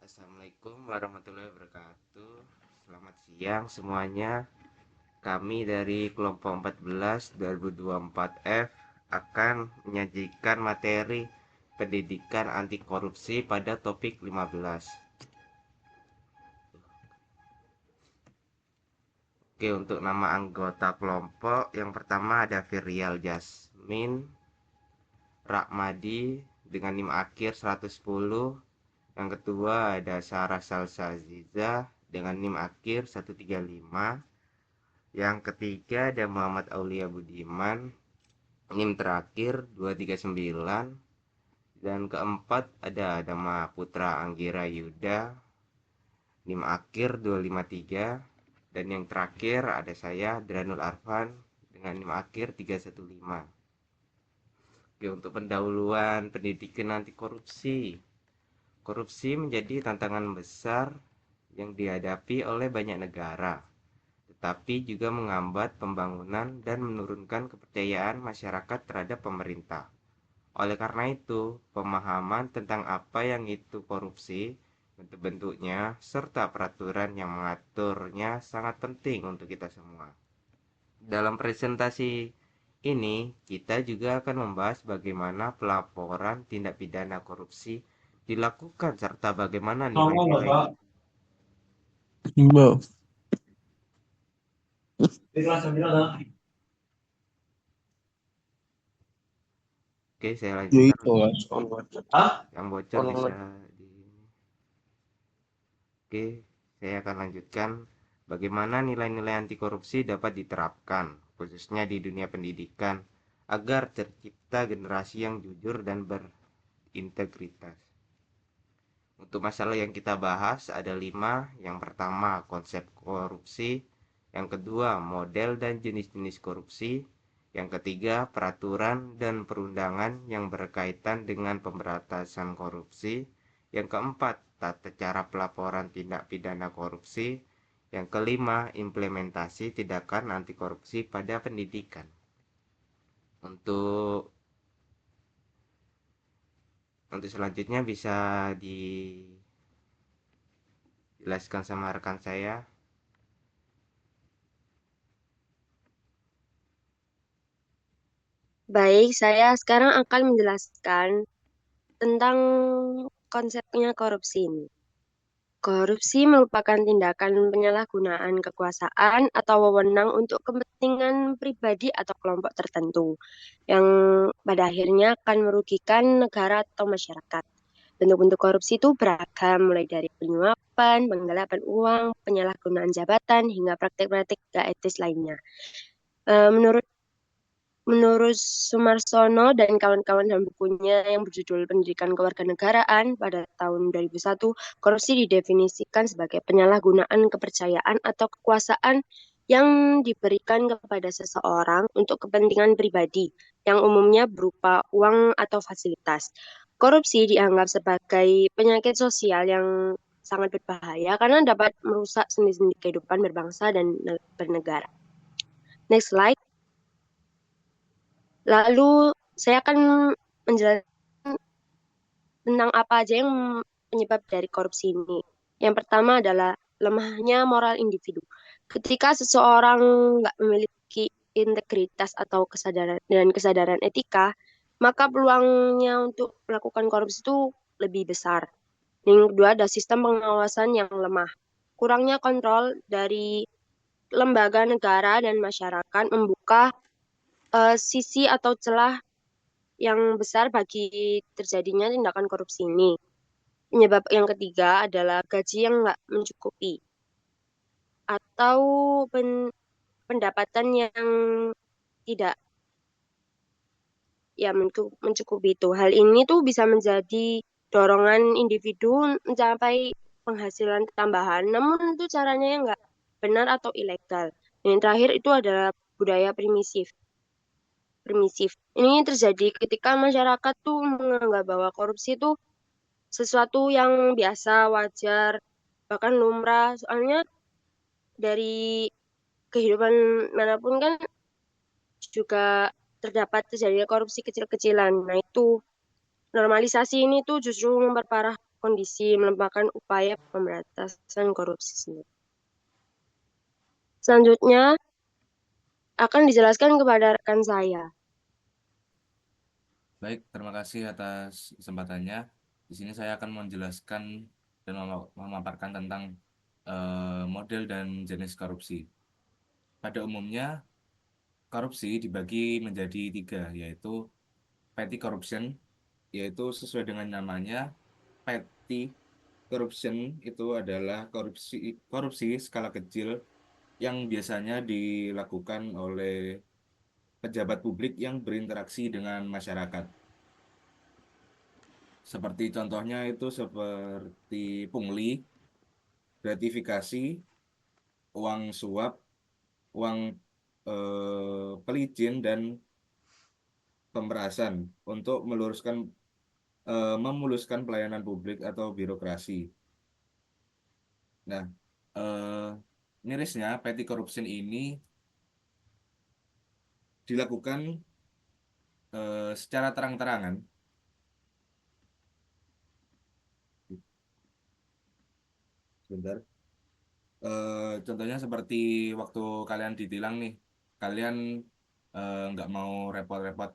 Assalamualaikum warahmatullahi wabarakatuh. Selamat siang semuanya. Kami dari kelompok 14 2024F akan menyajikan materi pendidikan anti korupsi pada topik 15. Oke, untuk nama anggota kelompok yang pertama ada Virial Jasmine Rakmadi dengan NIM akhir 110. Yang kedua ada Sarah Salsa Aziza dengan NIM akhir 135. Yang ketiga ada Muhammad Aulia Budiman, NIM terakhir 239. Dan keempat ada Dama Putra Anggira Yuda, NIM akhir 253. Dan yang terakhir ada saya Dranul Arfan dengan NIM akhir 315. Oke, untuk pendahuluan pendidikan anti korupsi. Korupsi menjadi tantangan besar yang dihadapi oleh banyak negara, tetapi juga menghambat pembangunan dan menurunkan kepercayaan masyarakat terhadap pemerintah. Oleh karena itu, pemahaman tentang apa yang itu korupsi, bentuk-bentuknya, serta peraturan yang mengaturnya sangat penting untuk kita semua. Dalam presentasi ini, kita juga akan membahas bagaimana pelaporan tindak pidana korupsi dilakukan serta bagaimana Ngomong nilai-nilai. Bapak. Mbak. Di kelas 9 dah. Oke, saya Ya lanjutkan. itu kan. Hah? Yang bocor bisa di. Oke, saya akan lanjutkan bagaimana nilai-nilai anti korupsi dapat diterapkan, khususnya di dunia pendidikan, agar tercipta generasi yang jujur dan berintegritas. Untuk masalah yang kita bahas ada 5. Yang pertama, konsep korupsi. Yang kedua, model dan jenis-jenis korupsi. Yang ketiga, peraturan dan perundangan yang berkaitan dengan pemberantasan korupsi. Yang keempat, tata cara pelaporan tindak pidana korupsi. Yang kelima, implementasi tindakan anti korupsi pada pendidikan. Untuk selanjutnya bisa dijelaskan sama rekan saya. Baik, saya sekarang akan menjelaskan tentang konsepnya korupsi ini. Korupsi merupakan tindakan penyalahgunaan kekuasaan atau wewenang untuk kepentingan pribadi atau kelompok tertentu yang pada akhirnya akan merugikan negara atau masyarakat. Bentuk-bentuk korupsi itu beragam, mulai dari penyuapan, penggelapan uang, penyalahgunaan jabatan, hingga praktik-praktik gak etis lainnya. Menurut Menurut Sumarsono dan kawan-kawan dalam bukunya yang berjudul Pendidikan Kewarganegaraan pada tahun 2001, korupsi didefinisikan sebagai penyalahgunaan kepercayaan atau kekuasaan yang diberikan kepada seseorang untuk kepentingan pribadi, yang umumnya berupa uang atau fasilitas. Korupsi dianggap sebagai penyakit sosial yang sangat berbahaya karena dapat merusak sendi-sendi kehidupan berbangsa dan bernegara. Next slide. Lalu saya akan menjelaskan tentang apa aja yang penyebab dari korupsi ini. Yang pertama adalah lemahnya moral individu. Ketika seseorang nggak memiliki integritas atau kesadaran etika, maka peluangnya untuk melakukan korupsi itu lebih besar. Yang kedua ada sistem pengawasan yang lemah. Kurangnya kontrol dari lembaga negara dan masyarakat membuka sisi atau celah yang besar bagi terjadinya tindakan korupsi ini. Penyebab yang ketiga adalah gaji yang nggak mencukupi atau pendapatan yang tidak ya mencukupi itu. Hal ini tuh bisa menjadi dorongan individu mencapai penghasilan tambahan, namun itu caranya yang nggak benar atau ilegal. Yang terakhir itu adalah budaya primisif. Ini terjadi ketika masyarakat tuh menganggap bahwa korupsi itu sesuatu yang biasa, wajar, bahkan lumrah. Soalnya dari kehidupan manapun kan juga terdapat terjadi korupsi kecil-kecilan. Nah itu normalisasi ini tuh justru memperparah kondisi melupakan upaya pemberantasan korupsi sendiri. Selanjutnya akan dijelaskan kepada rekan saya. Baik, terima kasih atas kesempatannya. Di sini saya akan menjelaskan dan memaparkan tentang model dan jenis korupsi. Pada umumnya, korupsi dibagi menjadi tiga, yaitu petty corruption, yaitu sesuai dengan namanya, petty corruption itu adalah korupsi korupsi skala kecil yang biasanya dilakukan oleh pejabat publik yang berinteraksi dengan masyarakat. Seperti contohnya itu seperti pungli, gratifikasi, uang suap, uang pelicin, dan pemerasan untuk memuluskan pelayanan publik atau birokrasi. Nah, mirisnya petty corruption ini dilakukan secara terang-terangan. Sebentar. Contohnya seperti waktu kalian ditilang nih, kalian nggak mau repot-repot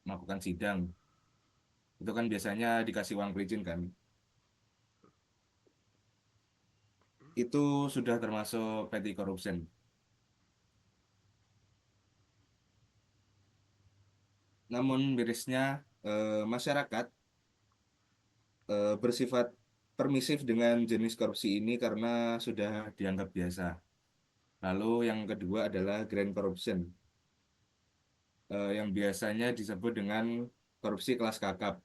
melakukan sidang, itu kan biasanya dikasih uang pelicin kan, itu sudah termasuk petty corruption. Namun mirisnya masyarakat bersifat permisif dengan jenis korupsi ini karena sudah dianggap biasa. Lalu yang kedua adalah grand corruption, yang biasanya disebut dengan korupsi kelas kakap.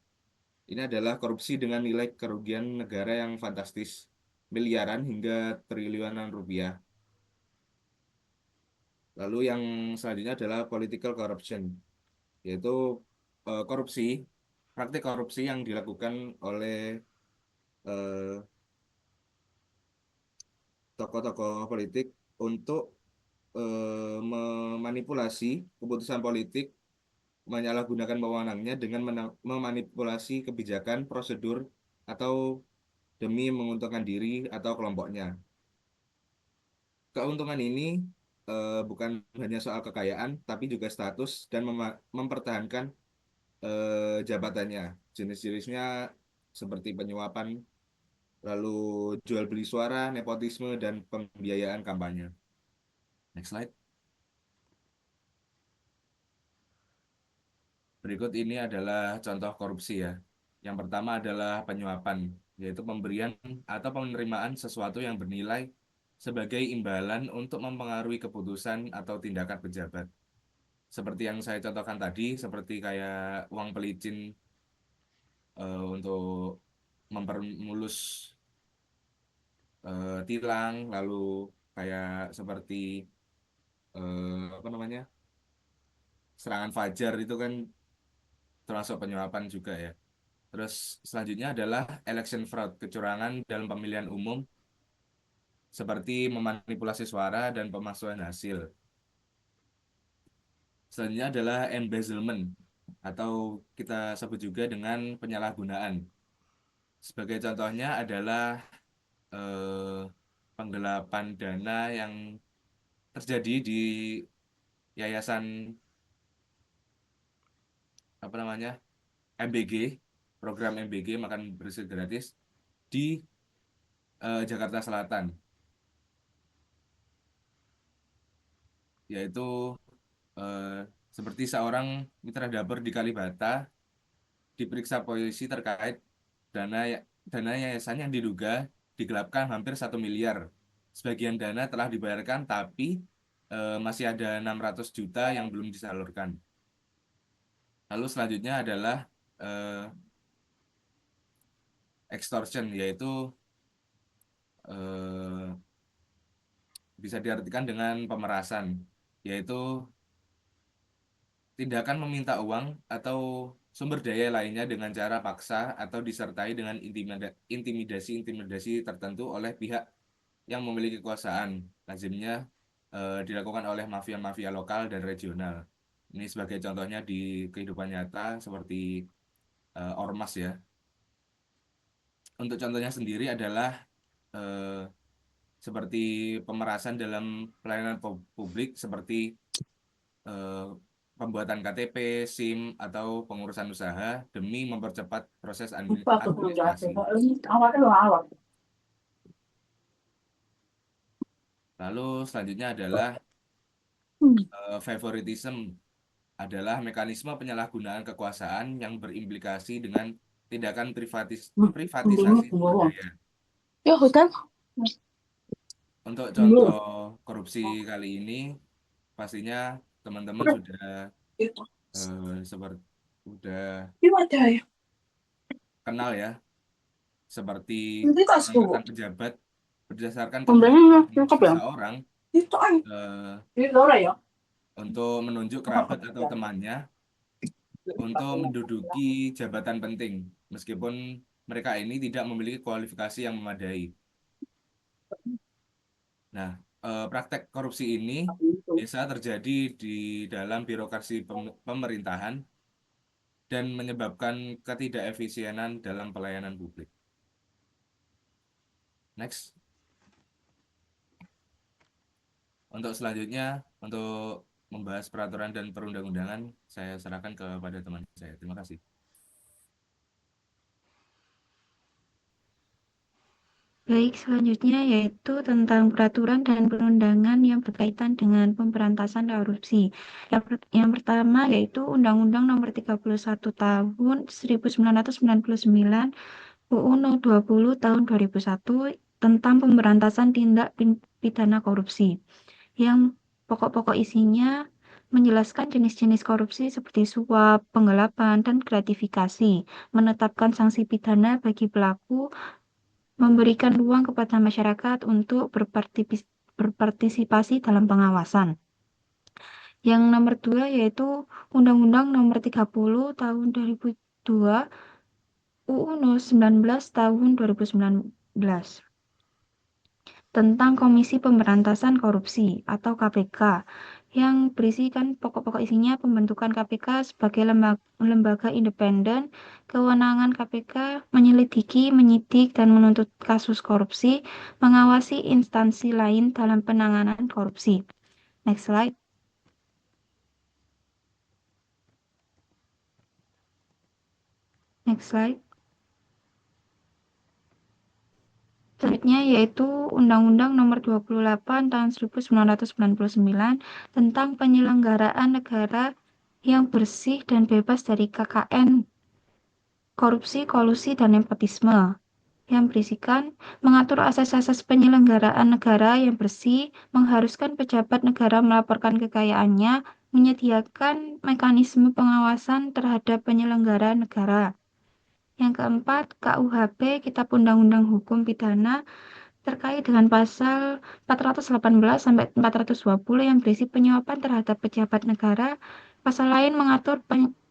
Ini adalah korupsi dengan nilai kerugian negara yang fantastis, miliaran hingga triliunan rupiah. Lalu yang selanjutnya adalah political corruption, yaitu korupsi, praktik korupsi yang dilakukan oleh eh, tokoh-tokoh politik untuk memanipulasi keputusan politik, menyalahgunakan wewenangnya dengan memanipulasi kebijakan, prosedur, atau demi menguntungkan diri atau kelompoknya. Keuntungan ini bukan hanya soal kekayaan, tapi juga status dan mempertahankan jabatannya. Jenis-jenisnya seperti penyuapan, lalu jual beli suara, nepotisme, dan pembiayaan kampanye. Next slide. Berikut ini adalah contoh korupsi ya. Yang pertama adalah penyuapan, yaitu pemberian atau penerimaan sesuatu yang bernilai sebagai imbalan untuk mempengaruhi keputusan atau tindakan pejabat. Seperti yang saya contohkan tadi, seperti kayak uang pelicin untuk mempermulus tilang, lalu kayak seperti apa namanya, serangan fajar itu kan termasuk penyuapan juga ya. Terus selanjutnya adalah election fraud, kecurangan dalam pemilihan umum seperti memanipulasi suara dan pemalsuan hasil. Selanjutnya adalah embezzlement atau kita sebut juga dengan penyalahgunaan. Sebagai contohnya adalah eh, penggelapan dana yang terjadi di yayasan apa namanya, MBG, program MBG makan bersih gratis di Jakarta Selatan, yaitu eh, seperti seorang mitra dapur di Kalibata diperiksa polisi terkait dana dana yayasan yang diduga digelapkan hampir 1 miliar. Sebagian dana telah dibayarkan, tapi masih ada 600 juta yang belum disalurkan. Lalu selanjutnya adalah eh, extortion, yaitu eh, bisa diartikan dengan pemerasan, yaitu tindakan meminta uang atau sumber daya lainnya dengan cara paksa atau disertai dengan intimidasi-intimidasi tertentu oleh pihak yang memiliki kekuasaan. Lazimnya dilakukan oleh mafia-mafia lokal dan regional. Ini sebagai contohnya di kehidupan nyata seperti ormas ya. Untuk contohnya sendiri adalah eh, seperti pemerasan dalam pelayanan publik seperti eh, pembuatan KTP, SIM, atau pengurusan usaha demi mempercepat proses Lupa aku tuh jelasin. administrasi. Ini awalnya lo awal. Lalu selanjutnya adalah Hmm. favoritism adalah mekanisme penyalahgunaan kekuasaan yang berimplikasi dengan tindakan Dulu privatisasi sumber dulu. daya. Ya hutan. Untuk Dulu. contoh korupsi kali ini, pastinya teman-teman sudah Itu. seperti sudah Gimana ya? kenal ya, seperti Nanti tak pengangkatan suruh. pejabat berdasarkan Pembelinya kebutuhan lengkap ya? seseorang Itu an. eh, Ini Laura ya? untuk menunjuk kerabat atau temannya untuk menduduki jabatan penting, meskipun mereka ini tidak memiliki kualifikasi yang memadai. Nah, praktek korupsi ini biasa terjadi di dalam birokrasi pemerintahan dan menyebabkan ketidakefisienan dalam pelayanan publik. Next, untuk selanjutnya, untuk membahas peraturan dan perundang-undangan, saya serahkan kepada teman saya. Terima kasih. Baik, selanjutnya yaitu tentang peraturan dan perundangan yang berkaitan dengan pemberantasan korupsi. Yang pertama yaitu Undang-Undang Nomor 31 Tahun 1999, UU No 20 Tahun 2001 tentang pemberantasan tindak pidana korupsi. Yang pokok-pokok isinya menjelaskan jenis-jenis korupsi seperti suap, penggelapan, dan gratifikasi, menetapkan sanksi pidana bagi pelaku, memberikan ruang kepada masyarakat untuk berpartisipasi dalam pengawasan. Yang nomor 2 yaitu Undang-Undang Nomor 30 Tahun 2002, UU No 19 Tahun 2019 tentang Komisi Pemberantasan Korupsi atau KPK yang berisikan pokok-pokok isinya pembentukan KPK sebagai lembaga independen, kewenangan KPK menyelidiki, menyidik, dan menuntut kasus korupsi, mengawasi instansi lain dalam penanganan korupsi. Next slide. Next slide. Selanjutnya yaitu Undang-Undang Nomor 28 Tahun 1999 tentang penyelenggaraan negara yang bersih dan bebas dari KKN, korupsi, kolusi, dan nepotisme, yang berisikan mengatur asas-asas penyelenggaraan negara yang bersih, mengharuskan pejabat negara melaporkan kekayaannya, menyediakan mekanisme pengawasan terhadap penyelenggara negara. Yang keempat, KUHP, Kitab Undang-Undang Hukum Pidana, terkait dengan pasal 418 sampai 420 yang berisi penyuapan terhadap pejabat negara. Pasal lain mengatur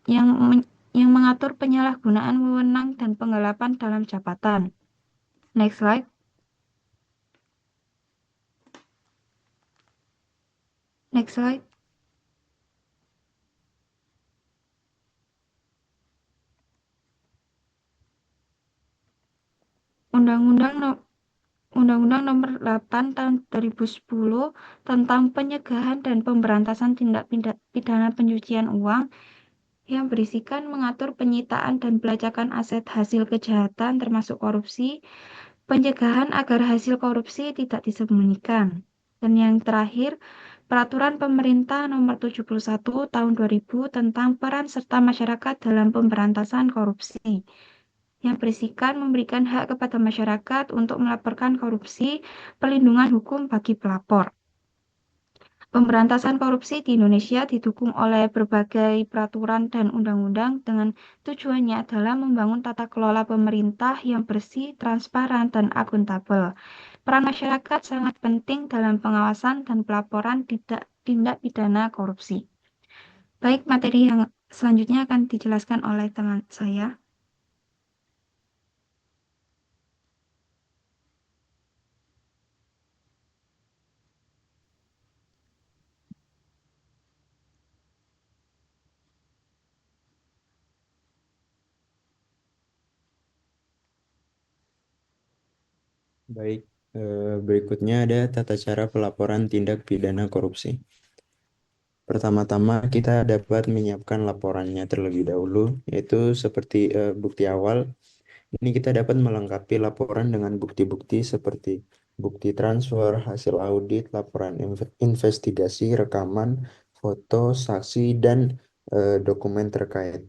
yang mengatur penyalahgunaan wewenang dan penggelapan dalam jabatan. Next slide. Next slide. Undang-Undang Nomor 8 Tahun 2010 tentang pencegahan dan pemberantasan tindak pidana pencucian uang yang berisikan mengatur penyitaan dan pelacakan aset hasil kejahatan termasuk korupsi, pencegahan agar hasil korupsi tidak disembunyikan. Dan yang terakhir, Peraturan Pemerintah Nomor 71 Tahun 2000 tentang peran serta masyarakat dalam pemberantasan korupsi, yang berisikan memberikan hak kepada masyarakat untuk melaporkan korupsi, perlindungan hukum bagi pelapor. Pemberantasan korupsi di Indonesia didukung oleh berbagai peraturan dan undang-undang dengan tujuannya adalah membangun tata kelola pemerintah yang bersih, transparan, dan akuntabel. Peran masyarakat sangat penting dalam pengawasan dan pelaporan tindak pidana korupsi. Baik, materi yang selanjutnya akan dijelaskan oleh teman saya. Baik, berikutnya ada tata cara pelaporan tindak pidana korupsi. Pertama-tama kita dapat menyiapkan laporannya terlebih dahulu, yaitu seperti bukti awal. Ini kita dapat melengkapi laporan dengan bukti-bukti seperti bukti transfer, hasil audit, laporan investigasi, rekaman, foto, saksi, dan dokumen terkait.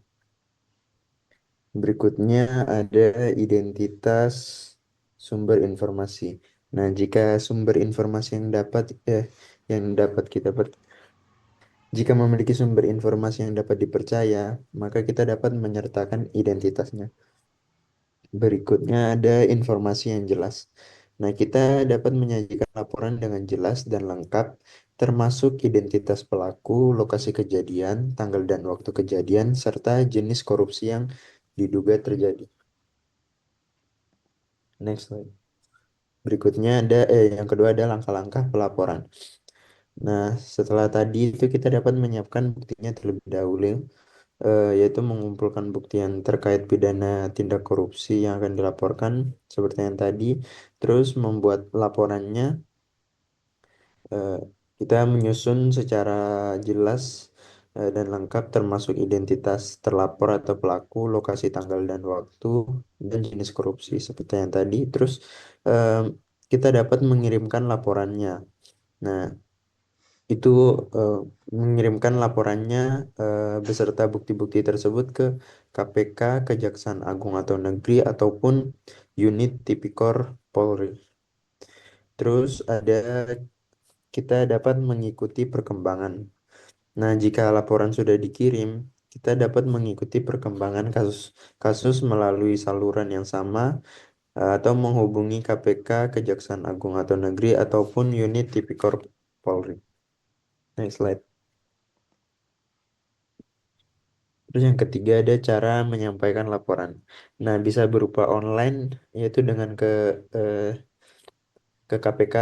Berikutnya ada identitas sumber informasi. Nah, jika sumber informasi jika memiliki sumber informasi yang dapat dipercaya, maka kita dapat menyertakan identitasnya. Berikutnya ada informasi yang jelas. Nah, kita dapat menyajikan laporan dengan jelas dan lengkap, termasuk identitas pelaku, lokasi kejadian, tanggal dan waktu kejadian, serta jenis korupsi yang diduga terjadi. Next slide. Berikutnya yang kedua ada langkah-langkah pelaporan. Nah, setelah tadi itu kita dapat menyiapkan buktinya terlebih dahulu, yaitu mengumpulkan bukti yang terkait pidana tindak korupsi yang akan dilaporkan seperti yang tadi, terus membuat laporannya. eh, Kita menyusun secara jelas dan lengkap termasuk identitas terlapor atau pelaku, lokasi, tanggal dan waktu, dan jenis korupsi seperti yang tadi. Terus eh, kita dapat mengirimkan laporannya. Nah, itu eh, mengirimkan laporannya beserta bukti-bukti tersebut ke KPK, Kejaksaan Agung atau Negeri, ataupun unit Tipikor Polri. Terus kita dapat mengikuti perkembangan. Nah, jika laporan sudah dikirim, kita dapat mengikuti perkembangan kasus melalui saluran yang sama atau menghubungi KPK, Kejaksaan Agung atau Negeri, ataupun unit Tipikor Polri. Next slide. Terus yang ketiga ada cara menyampaikan laporan. Nah, bisa berupa online, yaitu dengan eh, ke KPK,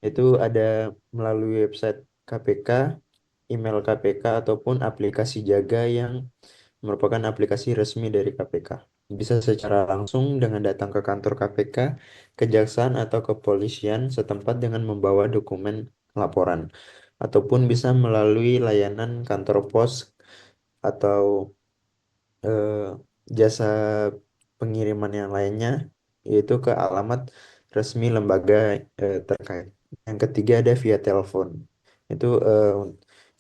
yaitu ada melalui website KPK, email KPK, ataupun aplikasi Jaga yang merupakan aplikasi resmi dari KPK. Bisa secara langsung dengan datang ke kantor KPK, kejaksaan, atau kepolisian setempat dengan membawa dokumen laporan. Ataupun bisa melalui layanan kantor pos atau eh, jasa pengiriman yang lainnya, yaitu ke alamat resmi lembaga terkait. Yang ketiga ada via telepon. Itu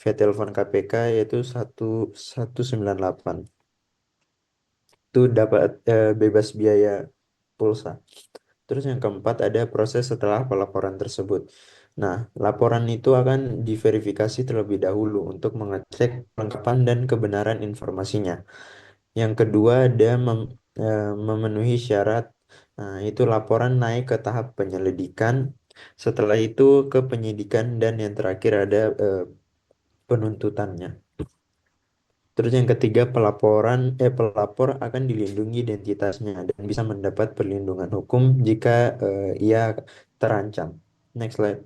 via telepon KPK yaitu 1198. Itu dapat bebas biaya pulsa. Terus yang keempat ada proses setelah pelaporan tersebut. Nah, laporan itu akan diverifikasi terlebih dahulu untuk mengecek kelengkapan dan kebenaran informasinya. Yang kedua ada memenuhi syarat. Nah, itu laporan naik ke tahap penyelidikan. Setelah itu ke penyidikan dan yang terakhir ada penuntutannya. Terus yang ketiga pelapor akan dilindungi identitasnya dan bisa mendapat perlindungan hukum jika ia terancam. Next slide.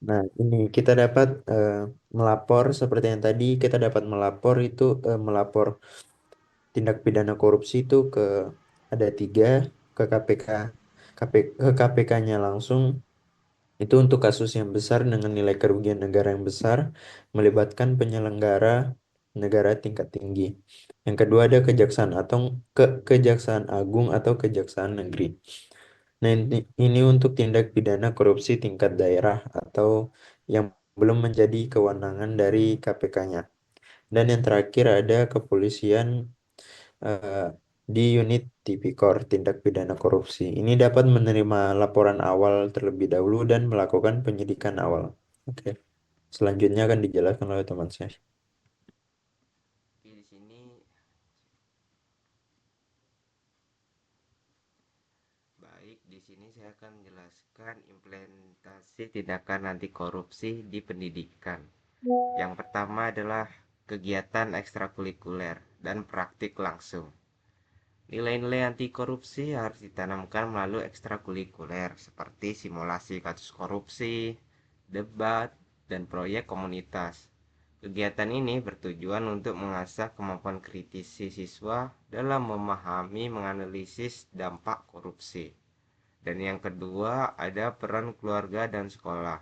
Nah, ini kita dapat melapor seperti yang tadi kita dapat melapor itu melapor tindak pidana korupsi itu ada 3 ke KPK, ke KPK-nya langsung. Itu untuk kasus yang besar dengan nilai kerugian negara yang besar, melibatkan penyelenggara negara tingkat tinggi. Yang kedua ada kejaksaan atau Kejaksaan Agung atau Kejaksaan Negeri. Nah, ini untuk tindak pidana korupsi tingkat daerah atau yang belum menjadi kewenangan dari KPK-nya. Dan yang terakhir ada kepolisian eh, di unit Tipikor tindak pidana korupsi. Ini dapat menerima laporan awal terlebih dahulu dan melakukan penyidikan awal. Oke. Selanjutnya akan dijelaskan oleh teman saya. Di sini di sini saya akan menjelaskan implementasi tindakan anti korupsi di pendidikan. Yang pertama adalah kegiatan ekstrakurikuler dan praktik langsung. Nilai-nilai anti korupsi harus ditanamkan melalui ekstrakurikuler seperti simulasi kasus korupsi, debat, dan proyek komunitas. Kegiatan ini bertujuan untuk mengasah kemampuan kritis siswa dalam memahami menganalisis dampak korupsi. Dan yang kedua ada peran keluarga dan sekolah.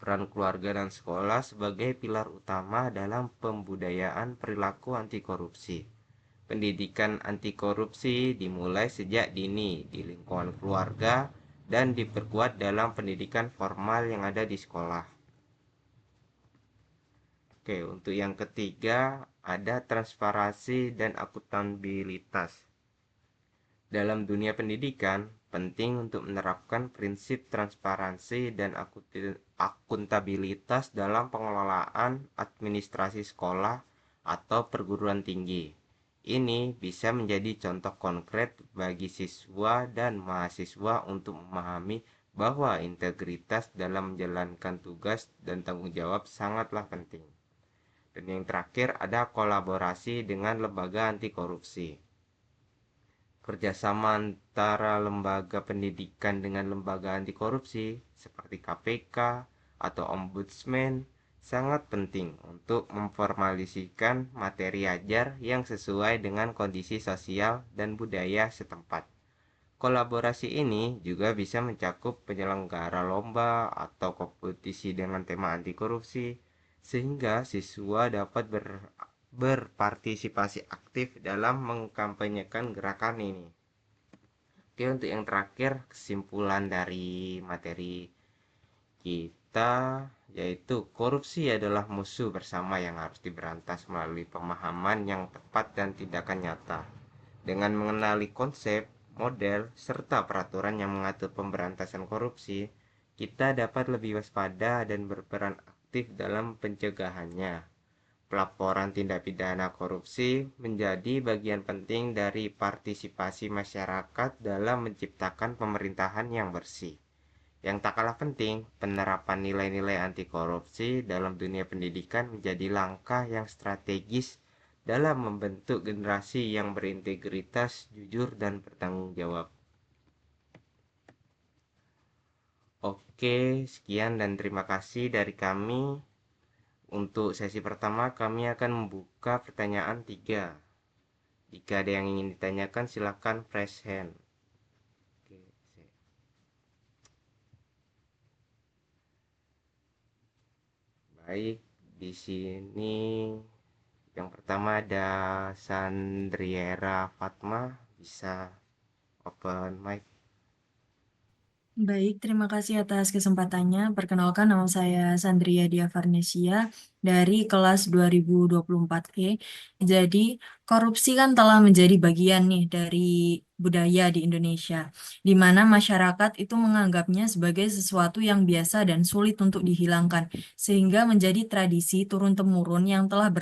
Peran keluarga dan sekolah sebagai pilar utama dalam pembudayaan perilaku anti korupsi. Pendidikan anti korupsi dimulai sejak dini di lingkungan keluarga dan diperkuat dalam pendidikan formal yang ada di sekolah. Oke, untuk yang ketiga ada transparansi dan akuntabilitas. Dalam dunia pendidikan, penting untuk menerapkan prinsip transparansi dan akuntabilitas dalam pengelolaan administrasi sekolah atau perguruan tinggi. Ini bisa menjadi contoh konkret bagi siswa dan mahasiswa untuk memahami bahwa integritas dalam menjalankan tugas dan tanggung jawab sangatlah penting. Dan yang terakhir ada kolaborasi dengan lembaga anti korupsi. Kerjasama antara lembaga pendidikan dengan lembaga anti korupsi seperti KPK atau Ombudsman sangat penting untuk memformalisasikan materi ajar yang sesuai dengan kondisi sosial dan budaya setempat. Kolaborasi ini juga bisa mencakup penyelenggara lomba atau kompetisi dengan tema anti korupsi, sehingga siswa dapat berpartisipasi aktif dalam mengkampanyekan gerakan ini. Oke, untuk yang terakhir, kesimpulan dari materi kita yaitu korupsi adalah musuh bersama yang harus diberantas melalui pemahaman yang tepat dan tindakan nyata. Dengan mengenali konsep, model, serta peraturan yang mengatur pemberantasan korupsi, kita dapat lebih waspada dan berperan aktif dalam pencegahannya. Pelaporan tindak pidana korupsi menjadi bagian penting dari partisipasi masyarakat dalam menciptakan pemerintahan yang bersih. Yang tak kalah penting, penerapan nilai-nilai anti korupsi dalam dunia pendidikan menjadi langkah yang strategis dalam membentuk generasi yang berintegritas, jujur, dan bertanggung jawab. Oke, sekian dan terima kasih dari kami. Untuk sesi pertama, kami akan membuka pertanyaan 3. Jika ada yang ingin ditanyakan, silakan raise hand. Oke, baik, di sini yang pertama ada Sandriera Fatma, bisa open mic. Baik, terima kasih atas kesempatannya. Perkenalkan, nama saya Sandria Dia Farnesia dari kelas 2024E. Jadi, korupsi kan telah menjadi bagian nih dari budaya di Indonesia, di mana masyarakat itu menganggapnya sebagai sesuatu yang biasa dan sulit untuk dihilangkan, sehingga menjadi tradisi turun-temurun yang telah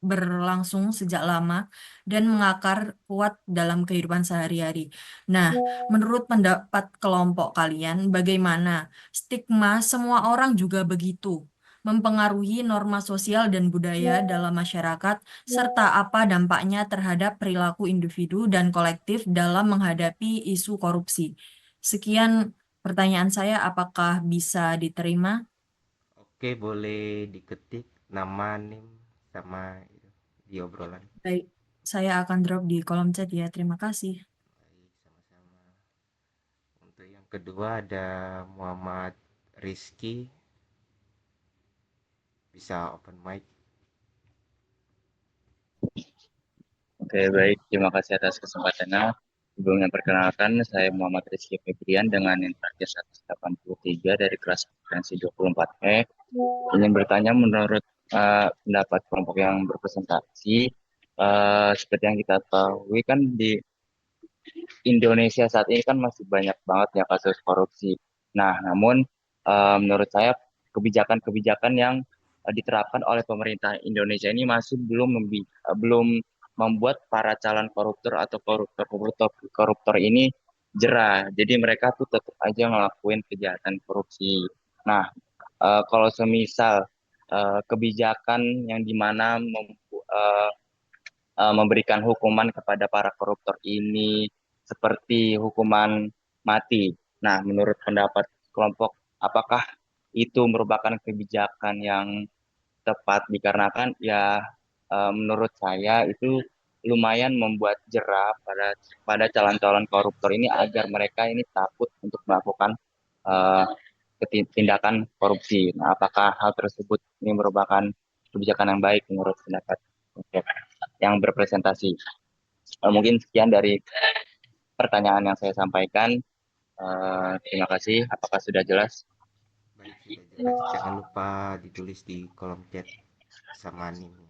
berlangsung sejak lama dan mengakar kuat dalam kehidupan sehari-hari. Nah, menurut pendapat kelompok kalian, bagaimana stigma semua orang juga begitu mempengaruhi norma sosial dan budaya dalam masyarakat, serta apa dampaknya terhadap perilaku individu dan kolektif dalam menghadapi isu korupsi? Sekian pertanyaan saya, apakah bisa diterima? Oke, boleh diketik nama, NIM, sama di obrolan. Baik, saya akan drop di kolom chat ya. Terima kasih. Baik, sama-sama. Untuk yang kedua ada Muhammad Rizky, bisa open mic. Oke, baik. Terima kasih atas kesempatannya. Sebelumnya perkenalkan, saya Muhammad Rizky Febrian dengan intaknya 183 dari kelas frekuensi 24E. Ingin bertanya menurut pendapat kelompok yang berpresentasi, seperti yang kita tahu kan di Indonesia saat ini kan masih banyak banget ya kasus korupsi. Nah, namun menurut saya kebijakan-kebijakan yang diterapkan oleh pemerintah Indonesia ini masih belum membuat para calon koruptor atau koruptor ini jerah. Jadi mereka tuh tetap aja ngelakuin kejahatan korupsi. Nah, kalau semisal kebijakan yang dimana memberikan hukuman kepada para koruptor ini seperti hukuman mati. Nah, menurut pendapat kelompok, apakah itu merupakan kebijakan yang tepat dikarenakan ya menurut saya itu lumayan membuat jerah pada calon-calon koruptor ini agar mereka ini takut untuk melakukan eh, tindakan korupsi. Nah, apakah hal tersebut ini merupakan kebijakan yang baik menurut pendapat untuk yang berpresentasi? Mungkin sekian dari pertanyaan yang saya sampaikan. Terima kasih. Apakah sudah jelas? Baik, sudah jelas. Jangan lupa ditulis di kolom chat sama nimnya.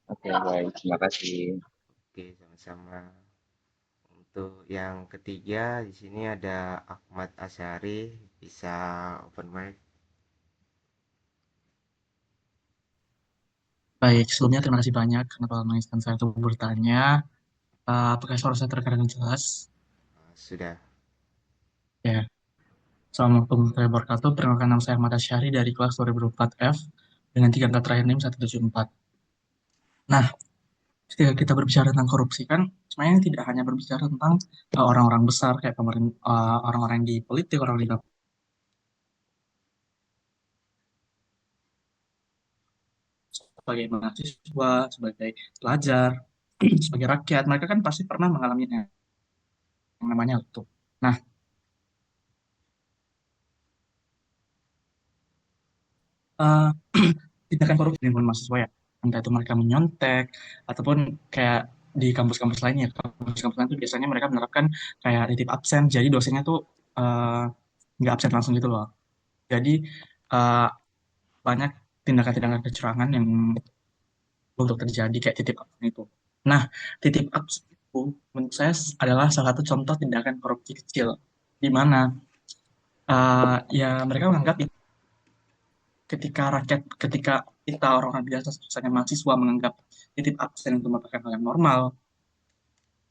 Oke, baik. Terima kasih. Oke, sama-sama. Untuk yang ketiga di sini ada Ahmad Asyari, bisa open mic. Baik, sebelumnya terima kasih banyak karena telah mengizinkan saya untuk bertanya. Apakah suara saya terdengar jelas? Sudah. Ya. Assalamualaikum warahmatullahi wabarakatuh. Perkenalkan nama saya Ahmad Asyari dari kelas 2004F dengan 3 angka terakhir NIM 174. Nah, ketika kita berbicara tentang korupsi kan sebenarnya tidak hanya berbicara tentang orang-orang besar kayak orang-orang di politik, orang di sebagai mahasiswa, sebagai pelajar, sebagai rakyat, mereka kan pasti pernah mengalami yang namanya itu. Nah, eh, tindakan korupsi di lingkungan mahasiswa ya, entah itu mereka menyontek ataupun kayak di kampus-kampus lainnya. Kampus-kampus lain itu biasanya mereka menerapkan kayak titip absen, jadi dosennya tuh eh, nggak absen langsung gitu loh. Jadi eh, banyak tindakan-tindakan kecurangan yang untuk terjadi kayak titip absen itu. Nah, titip absen itu menurut saya adalah salah satu contoh tindakan korupsi kecil, di mana ya mereka menganggap ketika kita orang-orang biasa, misalnya mahasiswa menganggap titip absen itu merupakan hal yang normal,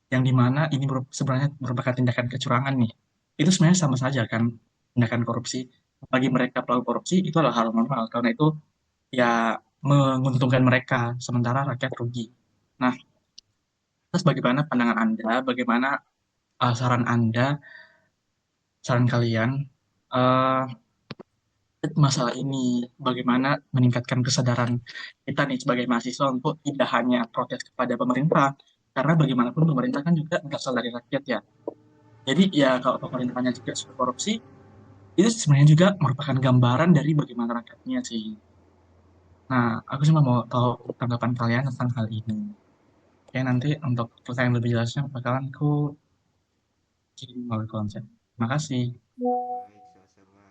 yang dimana ini sebenarnya merupakan tindakan kecurangan nih. Itu sebenarnya sama saja kan tindakan korupsi. Bagi mereka pelaku korupsi itu adalah hal normal karena itu ya menguntungkan mereka sementara rakyat rugi. Nah, terus bagaimana pandangan Anda, bagaimana saran Anda, saran kalian eh, masalah ini, bagaimana meningkatkan kesadaran kita nih sebagai mahasiswa untuk tidak hanya protes kepada pemerintah, karena bagaimanapun pemerintah kan juga berasal dari rakyat ya. Jadi ya kalau pemerintahnya juga sudah korupsi, itu sebenarnya juga merupakan gambaran dari bagaimana rakyatnya sih. Nah, aku cuma mau tahu tanggapan kalian tentang hal ini. Oke, nanti untuk pertanyaan lebih jelasnya bakalan aku kirim melalui konsep. Terima kasih. Baik, sama-sama.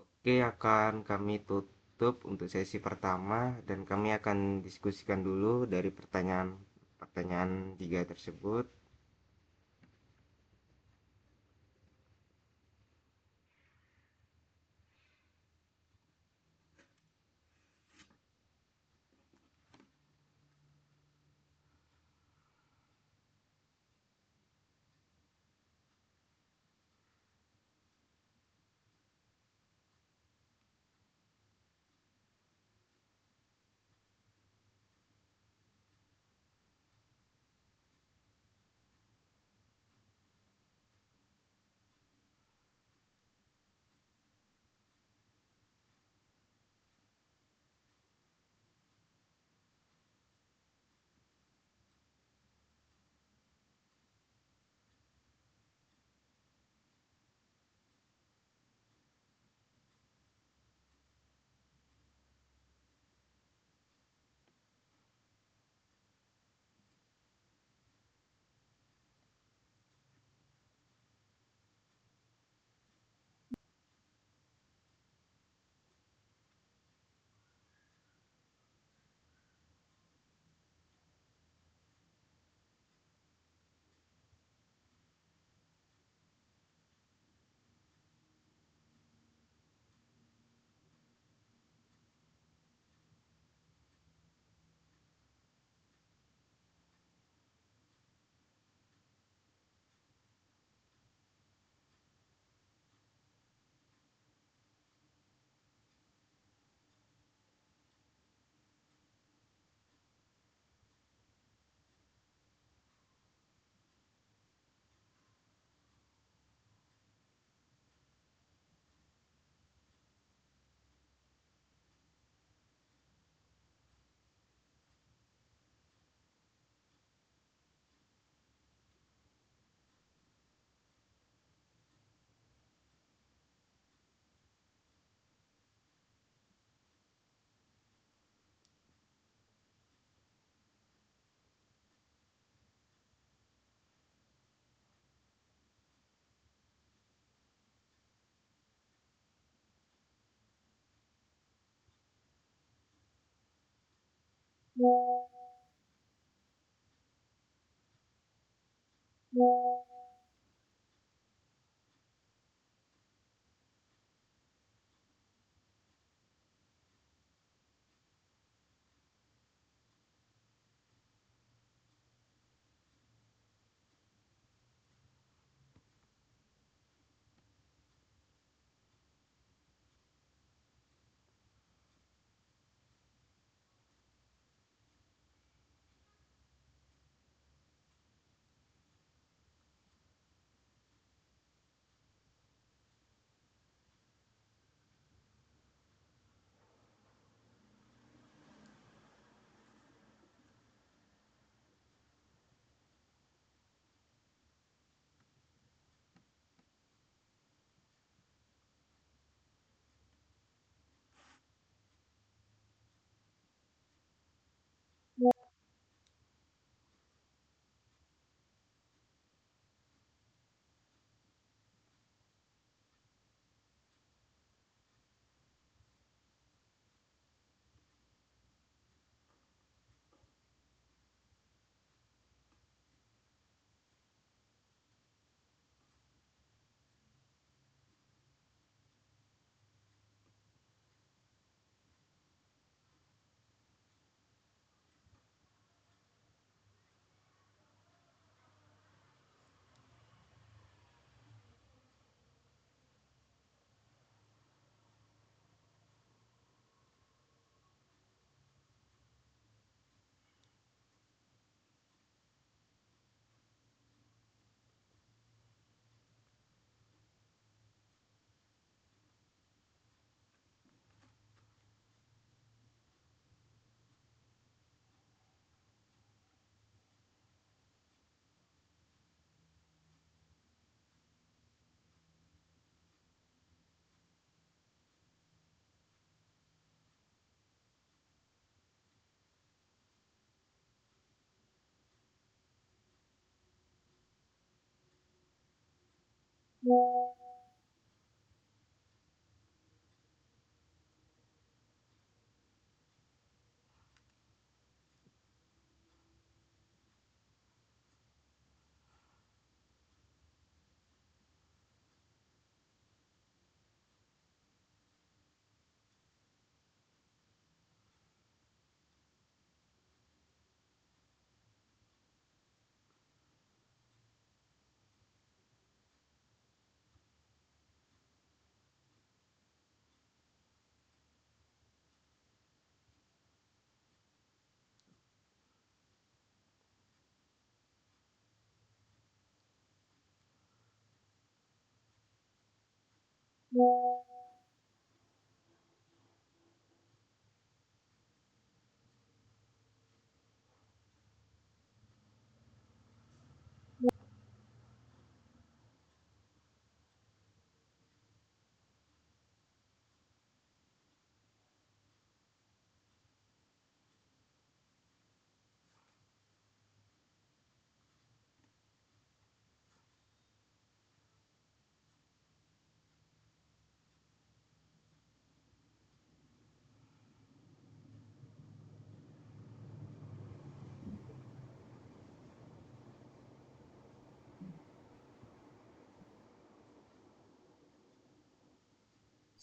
Oke, akan kami tutup untuk sesi pertama dan kami akan diskusikan dulu dari pertanyaan tiga tersebut.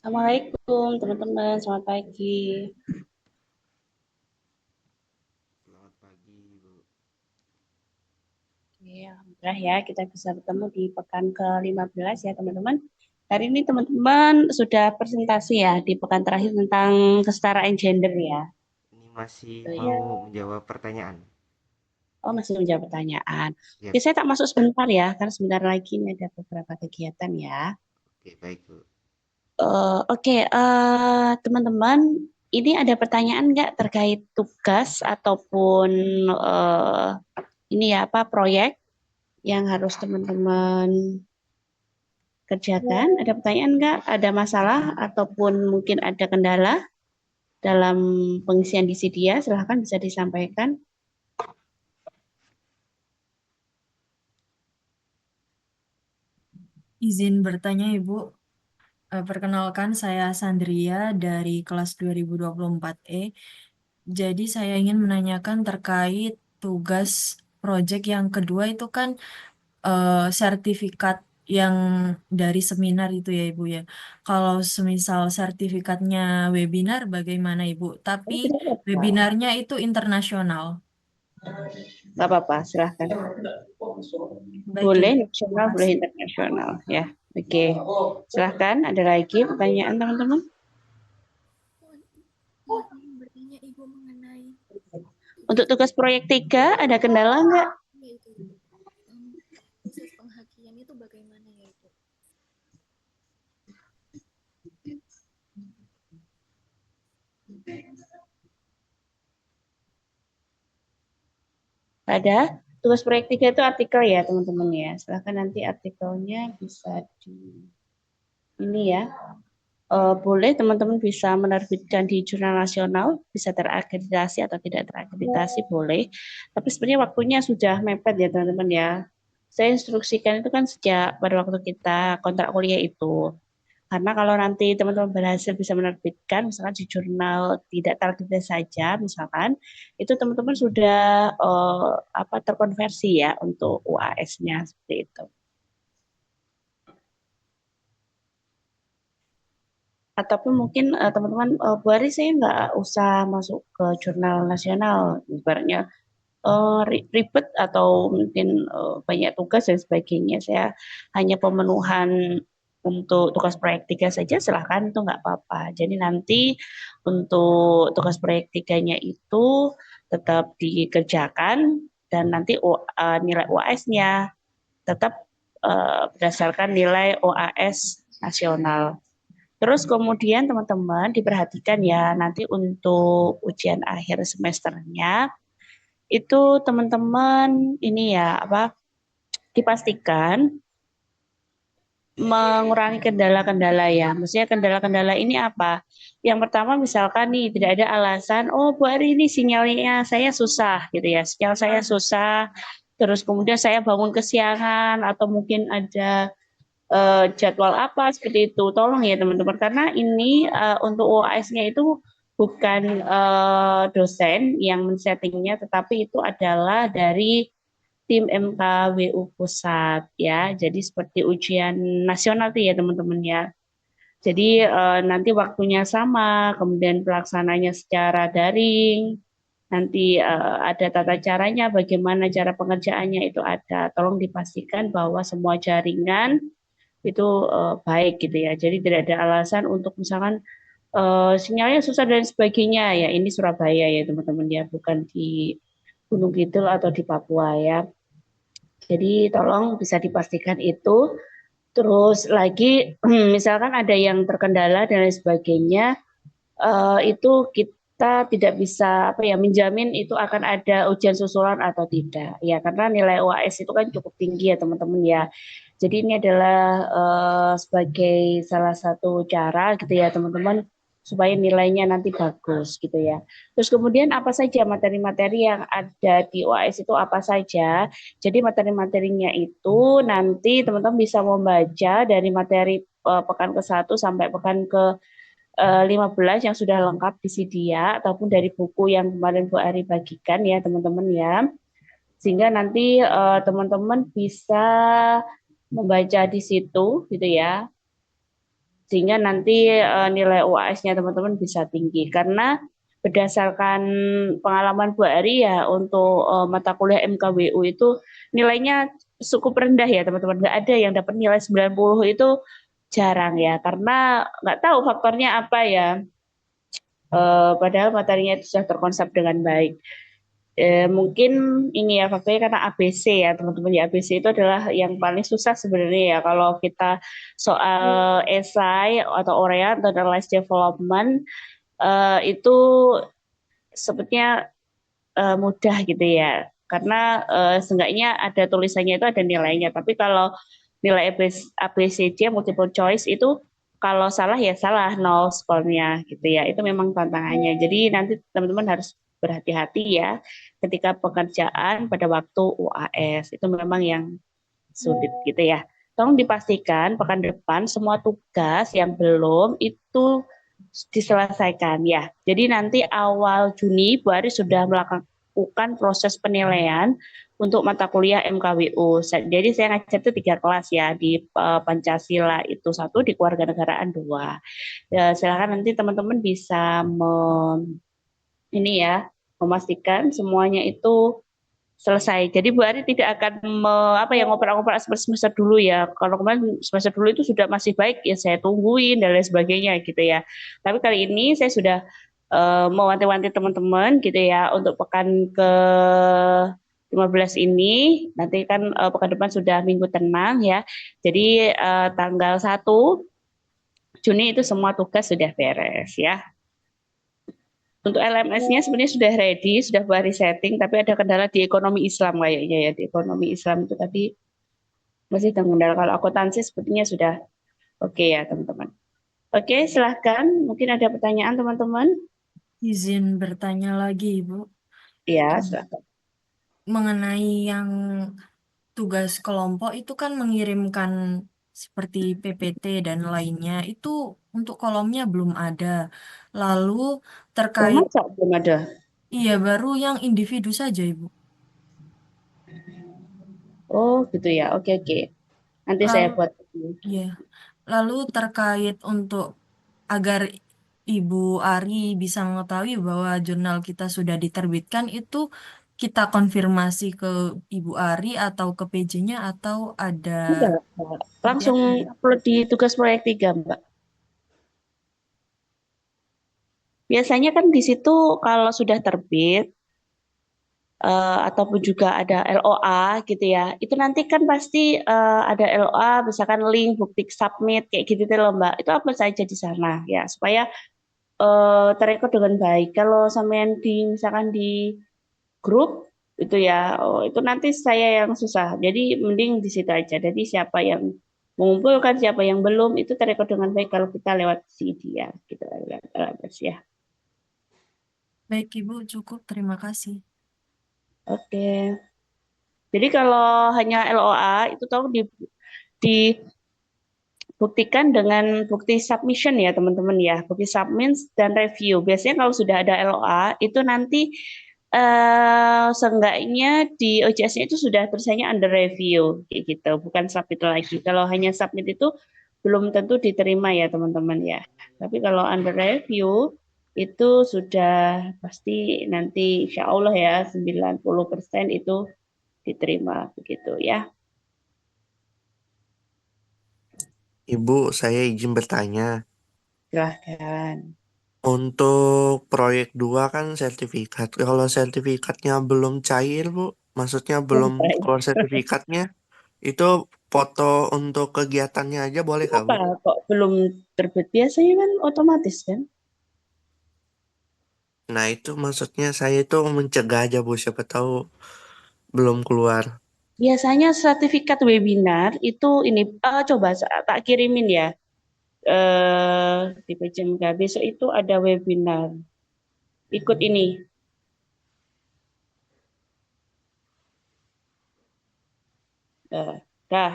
Assalamualaikum teman-teman, selamat pagi. Selamat pagi, Bu. Ya, alhamdulillah ya kita bisa bertemu di pekan ke-15 ya teman-teman. Hari ini teman-teman sudah presentasi ya di pekan terakhir tentang kesetaraan gender ya. Ini masih Gitu ya. mau menjawab pertanyaan. Oh, masih menjawab pertanyaan. Siap. Oke, saya tak masuk sebentar ya, karena sebentar lagi ini ada beberapa kegiatan ya. Oke, baik, Bu. Oke, teman-teman, ini ada pertanyaan nggak terkait tugas ataupun ini ya apa proyek yang harus teman-teman kerjakan? Ada pertanyaan nggak? Ada masalah ataupun mungkin ada kendala dalam pengisian di Sidia? Silahkan bisa disampaikan. Izin bertanya, Ibu. Perkenalkan, saya Sandria dari kelas 2024E. Jadi saya ingin menanyakan terkait tugas proyek yang kedua itu kan sertifikat yang dari seminar itu ya Ibu ya. Kalau semisal sertifikatnya webinar bagaimana Ibu? Tapi webinarnya itu internasional. Nggak apa-apa, silahkan. Baik, Boleh Ibu. nasional, Terima boleh kasih. internasional ya. Oke, silahkan. Ada lagi pertanyaan teman-teman? Mohon bertanya Ibu mengenai Untuk tugas proyek 3 ada kendala nggak? itu Ibu. Proses penghakian itu bagaimana ya Ibu? Ada. Tugas proyek 3 itu artikel ya teman-teman ya. Silahkan nanti artikelnya bisa di ini ya. Boleh teman-teman bisa menerbitkan di jurnal nasional, bisa terakreditasi atau tidak terakreditasi boleh. Tapi sebenarnya waktunya sudah mepet ya teman-teman ya. Saya instruksikan itu kan sejak pada waktu kita kontrak kuliah itu. Karena kalau nanti teman-teman berhasil bisa menerbitkan, misalkan di jurnal tidak terakreditasi saja, misalkan, itu teman-teman sudah terkonversi ya untuk UAS-nya seperti itu. Ataupun mungkin teman-teman, Bu Ari saya nggak usah masuk ke jurnal nasional, ibaratnya ribet atau mungkin banyak tugas dan sebagainya. Saya hanya pemenuhan untuk tugas proyek 3 saja, silahkan itu nggak apa-apa. Jadi nanti untuk tugas proyek 3-nya itu tetap dikerjakan dan nanti nilai UAS-nya tetap berdasarkan nilai OAS nasional. Terus kemudian teman-teman diperhatikan ya nanti untuk ujian akhir semesternya itu teman-teman ini ya dipastikan mengurangi kendala-kendala ya. Maksudnya kendala-kendala ini apa? Yang pertama misalkan nih tidak ada alasan, oh Bu Ari ini sinyalnya saya susah gitu ya, sinyal saya susah. Terus kemudian saya bangun kesiangan atau mungkin ada jadwal apa seperti itu. Tolong ya teman-teman karena ini untuk UAS-nya itu bukan dosen yang men-settingnya, tetapi itu adalah dari tim MKWU pusat ya. Jadi seperti ujian nasional tuh ya teman-teman ya. Jadi nanti waktunya sama, kemudian pelaksananya secara daring. Nanti ada tata caranya, bagaimana cara pengerjaannya itu ada. Tolong dipastikan bahwa semua jaringan itu baik gitu ya. Jadi tidak ada alasan untuk misalkan sinyalnya susah dan sebagainya ya. Ini Surabaya ya teman-teman ya, bukan di Gunung Kidul atau di Papua ya. Jadi tolong bisa dipastikan itu. Terus lagi misalkan ada yang terkendala dan lain sebagainya, itu kita tidak bisa menjamin itu akan ada ujian susulan atau tidak ya karena nilai UAS itu kan cukup tinggi ya teman-teman ya. Jadi ini adalah sebagai salah satu cara gitu ya teman-teman supaya nilainya nanti bagus gitu ya. Terus kemudian apa saja materi-materi yang ada di UAS itu apa saja. Jadi materi-materinya itu nanti teman-teman bisa membaca dari materi pekan ke-1 sampai pekan ke 15 yang sudah lengkap di Sidia ataupun dari buku yang kemarin Bu Ari bagikan ya teman-teman ya. Sehingga nanti teman-teman bisa membaca di situ gitu ya. sehingga nanti nilai UAS-nya teman-teman bisa tinggi. Karena berdasarkan pengalaman Bu Ari ya, untuk mata kuliah MKWU itu nilainya cukup rendah ya teman-teman. Nggak ada yang dapat nilai 90 itu jarang ya, karena nggak tahu faktornya apa ya. Padahal materinya itu sudah terkonsep dengan baik. Mungkin ini ya faktornya karena ABC ya teman-teman. Ya, ABC itu adalah yang paling susah sebenarnya ya kalau kita soal esai atau orient atau analysis development itu sepertinya mudah gitu ya, karena seenggaknya ada tulisannya itu ada nilainya. Tapi kalau nilai ABCD multiple choice itu kalau salah ya salah, nol skornya gitu ya. Itu memang tantangannya. Jadi nanti teman-teman harus berhati-hati ya ketika pekerjaan pada waktu UAS. Itu memang yang sulit gitu ya. Tolong dipastikan pekan depan semua tugas yang belum itu diselesaikan ya. Jadi nanti awal Juni Bu Ari sudah melakukan proses penilaian untuk mata kuliah MKWU. Jadi saya ngajar itu 3 kelas ya, di Pancasila itu 1, di Kewarganegaraan 2. Silakan nanti teman-teman bisa memastikan semuanya itu selesai. Jadi Bu Ari tidak akan ngoper-ngoper semester dulu ya. Kalau kemarin semester dulu itu sudah masih baik ya, saya tungguin dan lain sebagainya gitu ya. Tapi kali ini saya sudah mewanti-wanti teman-teman gitu ya, untuk pekan ke 15 ini. Nanti kan pekan depan sudah minggu tenang ya. Jadi tanggal 1 Juni itu semua tugas sudah beres ya. Untuk LMS-nya sebenarnya sudah ready, sudah Bu Ari setting, tapi ada kendala di ekonomi Islam kayaknya ya. Di ekonomi Islam itu tadi masih ada kendala. Kalau akuntansi sepertinya sudah oke ya teman-teman. Oke, silahkan. Mungkin ada pertanyaan teman-teman? Izin bertanya lagi, Ibu. Iya, silahkan. Mengenai yang tugas kelompok itu kan mengirimkan seperti PPT dan lainnya, itu untuk kolomnya belum ada. Lalu terkait, Masa belum ada? iya baru yang individu saja, Ibu. Oh gitu ya, oke. Nanti saya Lalu, buat. iya. Lalu terkait untuk agar Ibu Ari bisa mengetahui bahwa jurnal kita sudah diterbitkan, itu kita konfirmasi ke Ibu Ari atau ke PJ-nya atau ada Enggak, Mbak. Langsung upload di tugas proyek 3, Mbak. Biasanya kan di situ kalau sudah terbit, ataupun juga ada LOA gitu ya, itu nanti kan pasti ada LOA, misalkan link, bukti submit, kayak gitu loh Mbak. Itu upload saja di sana ya, supaya terrekod dengan baik. Kalau sampean misalkan di grup itu ya, itu nanti saya yang susah. Jadi mending di situ aja. Jadi siapa yang mengumpulkan, siapa yang belum, itu terrekod dengan baik kalau kita lewat CD ya, gitu ya. Baik Ibu, cukup. Terima kasih. Oke. Jadi kalau hanya LOA itu tolong dibuktikan dengan bukti submission ya teman-teman ya, bukti submit dan review. Biasanya kalau sudah ada LOA itu nanti seenggaknya di OJS-nya itu sudah tulisannya under review kayak gitu, bukan submit lagi. Kalau hanya submit itu belum tentu diterima ya teman-teman ya. Tapi kalau under review itu sudah pasti nanti insya Allah ya 90% itu diterima begitu ya. Ibu, saya izin bertanya. Silahkan. Untuk proyek 2 kan sertifikat. Kalau sertifikatnya belum cair, Bu, maksudnya belum keluar sertifikatnya, itu foto untuk kegiatannya aja boleh nggak, Bu? Apa kok belum terbit? Biasanya kan otomatis kan? Nah, itu maksudnya saya itu mencegah aja, Bu, siapa tahu belum keluar. Biasanya sertifikat webinar itu ini coba tak kirimin ya. Di PJMK besok itu ada webinar. Ikut ini.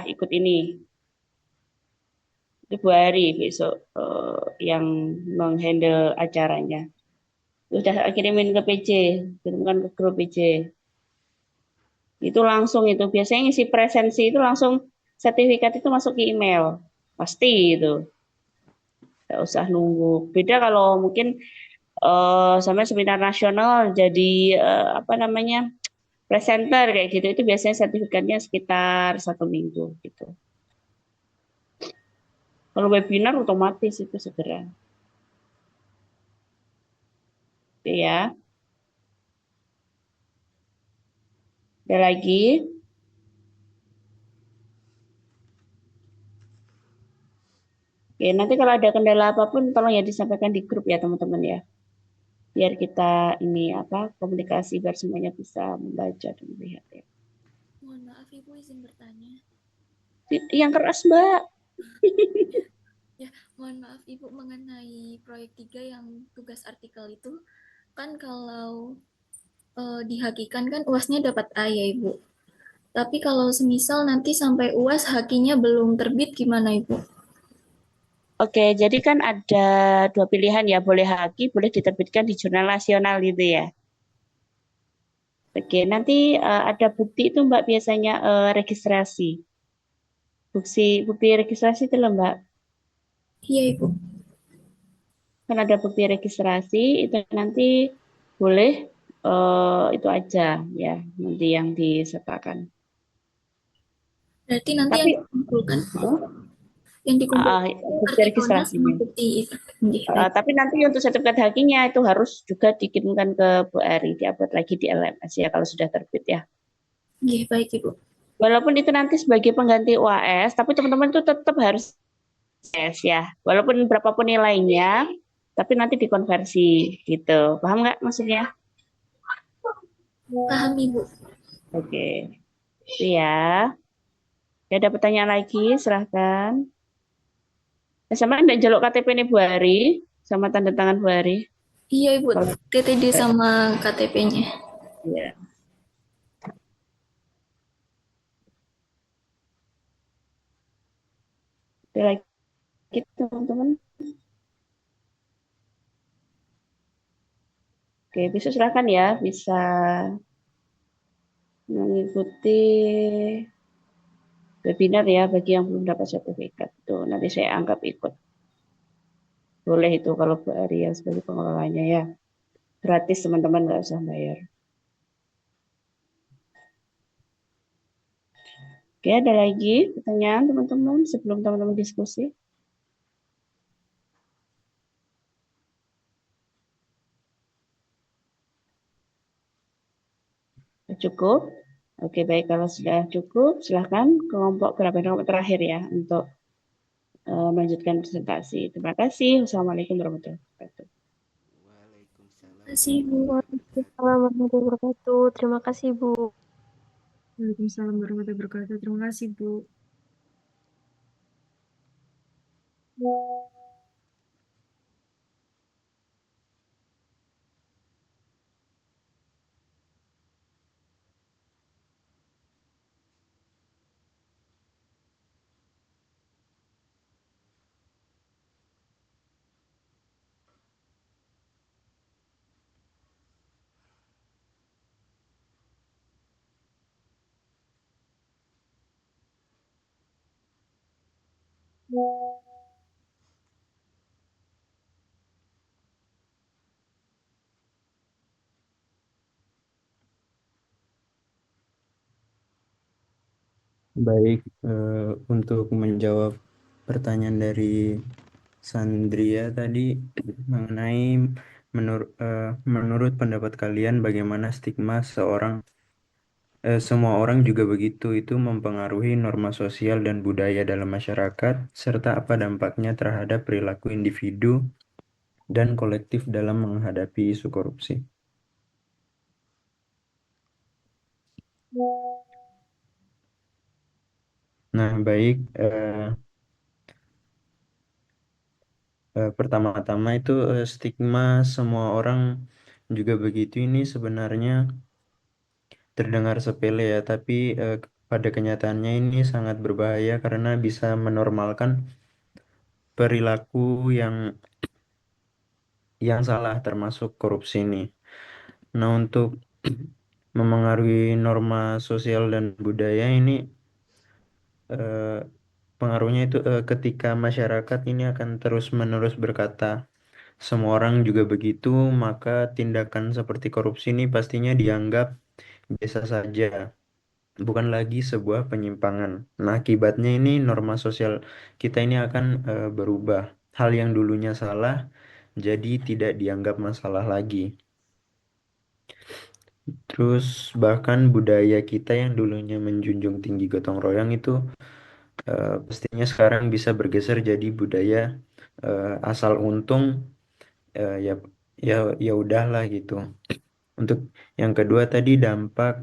Ikut ini. Itu Bu Ari besok yang menghandle acaranya. Udah kirimin ke PJ, kirimkan ke grup PJ. Itu langsung itu biasanya ngisi presensi itu langsung sertifikat itu masuk ke email. Pasti itu. nggak usah nunggu. Beda kalau mungkin sampai seminar nasional jadi apa namanya presenter kayak gitu, itu biasanya sertifikatnya sekitar 1 minggu gitu. Kalau webinar otomatis itu segera. Oke ya. Ada lagi? Oke, nanti kalau ada kendala apapun tolong ya disampaikan di grup ya teman-teman ya. Biar kita ini apa komunikasi biar semuanya bisa membaca dan melihat ya. Mohon maaf Ibu izin bertanya. Yang keras Mbak. Ya, mohon maaf Ibu mengenai proyek 3 yang tugas artikel itu kan kalau dihakikan kan UASnya dapat A ya Ibu. Tapi kalau semisal nanti sampai UAS hakinya belum terbit gimana Ibu? Oke, jadi kan ada 2 pilihan ya, boleh haki, boleh diterbitkan di jurnal nasional gitu ya. Oke, nanti ada bukti itu Mbak biasanya registrasi. Bukti registrasi itu loh Mbak. Iya Ibu. Kan ada bukti registrasi itu nanti boleh itu aja ya nanti yang disertakan. Berarti nanti Tapi yang dikumpulkan bukti artikelnya registrasinya. sama bukti Tapi nanti untuk sertifikat hakinya itu harus juga dikirimkan ke Bu Ari, diupload lagi di LMS ya kalau sudah terbit ya. Iya, baik Ibu. Walaupun itu nanti sebagai pengganti UAS, tapi teman-teman itu tetap harus UAS ya. Walaupun berapapun nilainya, tapi nanti dikonversi gitu. Paham nggak maksudnya? Paham Ibu. Oke. Itu ya. Ya ada pertanyaan lagi, silahkan. Sama enggak jaluk KTP ini Bu Ari, sama tanda tangan Bu Ari? Iya Ibu, TTD sama KTP-nya. Iya. Ada lagi teman-teman. Oke, bisa silakan ya, bisa mengikuti webinar ya bagi yang belum dapat sertifikat. Tuh, nanti saya anggap ikut. Boleh itu kalau Bu Arya sebagai pengelolanya ya. Gratis teman-teman, nggak usah bayar. Oke, ada lagi pertanyaan teman-teman sebelum teman-teman diskusi? Cukup? Oke, baik. Kalau sudah cukup, silahkan kelompok terakhir ya untuk melanjutkan presentasi. Terima kasih. Wassalamualaikum warahmatullahi wabarakatuh. Terima kasih Bu. Waalaikumsalam warahmatullahi wabarakatuh. Terima kasih Bu. Waalaikumsalam warahmatullahi wabarakatuh. Terima kasih Bu. Baik, untuk menjawab pertanyaan dari Sandria tadi mengenai menurut pendapat kalian bagaimana stigma semua orang juga begitu itu mempengaruhi norma sosial dan budaya dalam masyarakat serta apa dampaknya terhadap perilaku individu dan kolektif dalam menghadapi isu korupsi. Nah, baik. Pertama-tama itu stigma semua orang juga begitu ini sebenarnya terdengar sepele ya, tapi pada kenyataannya ini sangat berbahaya karena bisa menormalkan perilaku yang salah termasuk korupsi ini. Nah, untuk memengaruhi norma sosial dan budaya ini pengaruhnya itu ketika masyarakat ini akan terus-menerus berkata semua orang juga begitu, maka tindakan seperti korupsi ini pastinya dianggap biasa saja, bukan lagi sebuah penyimpangan. Nah, akibatnya ini norma sosial kita ini akan berubah. Hal yang dulunya salah jadi tidak dianggap masalah lagi. Terus bahkan budaya kita yang dulunya menjunjung tinggi gotong royong itu pastinya sekarang bisa bergeser jadi budaya asal untung, ya ya ya udahlah gitu. Untuk yang kedua tadi dampak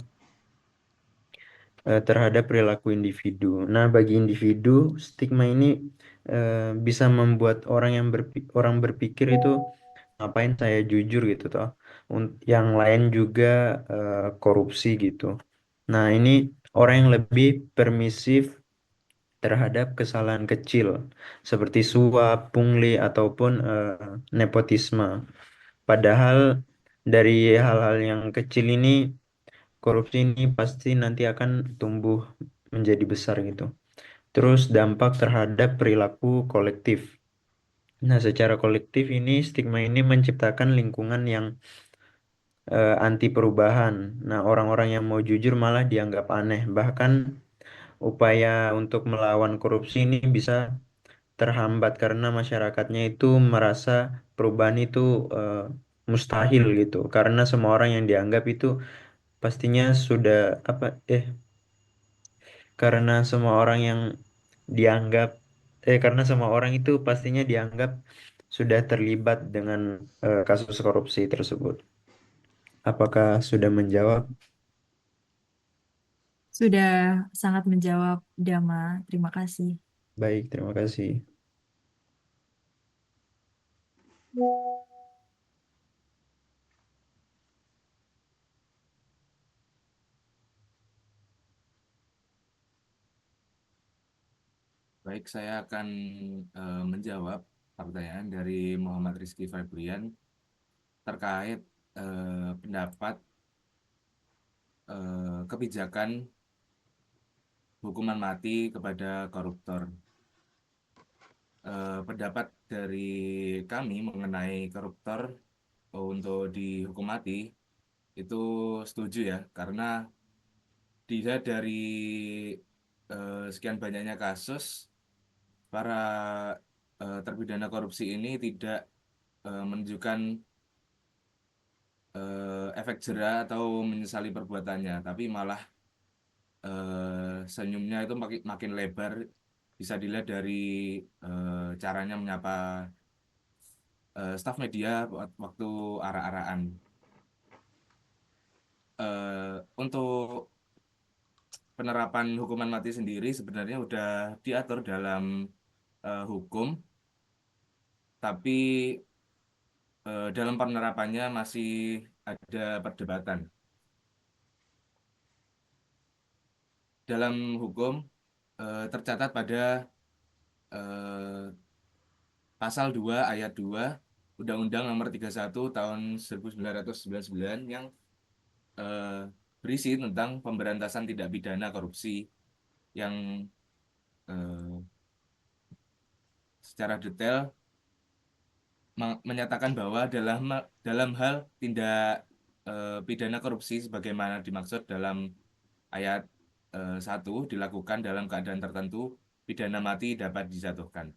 terhadap perilaku individu. Nah, bagi individu, stigma ini bisa membuat orang berpikir itu ngapain saya jujur gitu toh. Yang lain juga korupsi gitu. Nah, ini orang yang lebih permisif terhadap kesalahan kecil seperti suap, pungli ataupun nepotisme. Padahal dari hal-hal yang kecil ini korupsi ini pasti nanti akan tumbuh menjadi besar gitu. Terus dampak terhadap perilaku kolektif. Nah, secara kolektif ini stigma ini menciptakan lingkungan yang anti perubahan. Nah, orang-orang yang mau jujur malah dianggap aneh. Bahkan upaya untuk melawan korupsi ini bisa terhambat karena masyarakatnya itu merasa perubahan itu eh, mustahil gitu. Karena semua orang yang dianggap itu pastinya sudah apa karena semua orang yang dianggap karena semua orang itu pastinya dianggap sudah terlibat dengan kasus korupsi tersebut. Apakah sudah menjawab? Sudah sangat menjawab, Dama. Terima kasih. Baik, terima kasih. Baik, saya akan menjawab pertanyaan dari Muhammad Rizky Febrian terkait pendapat kebijakan hukuman mati kepada koruptor. Pendapat dari kami mengenai koruptor untuk dihukum mati itu setuju ya, karena dilihat dari sekian banyaknya kasus, para terpidana korupsi ini tidak menunjukkan efek jera atau menyesali perbuatannya, tapi malah senyumnya itu makin lebar. Bisa dilihat dari caranya menyapa staf media waktu arah-arahan. Untuk penerapan hukuman mati sendiri sebenarnya udah diatur dalam hukum, tapi dalam penerapannya masih ada perdebatan. Dalam hukum tercatat pada pasal 2 ayat 2 Undang-Undang Nomor 31 tahun 1999 yang berisi tentang pemberantasan tindak pidana korupsi yang secara detail menyatakan bahwa dalam hal tindak pidana korupsi sebagaimana dimaksud dalam ayat 1 dilakukan dalam keadaan tertentu, pidana mati dapat dijatuhkan.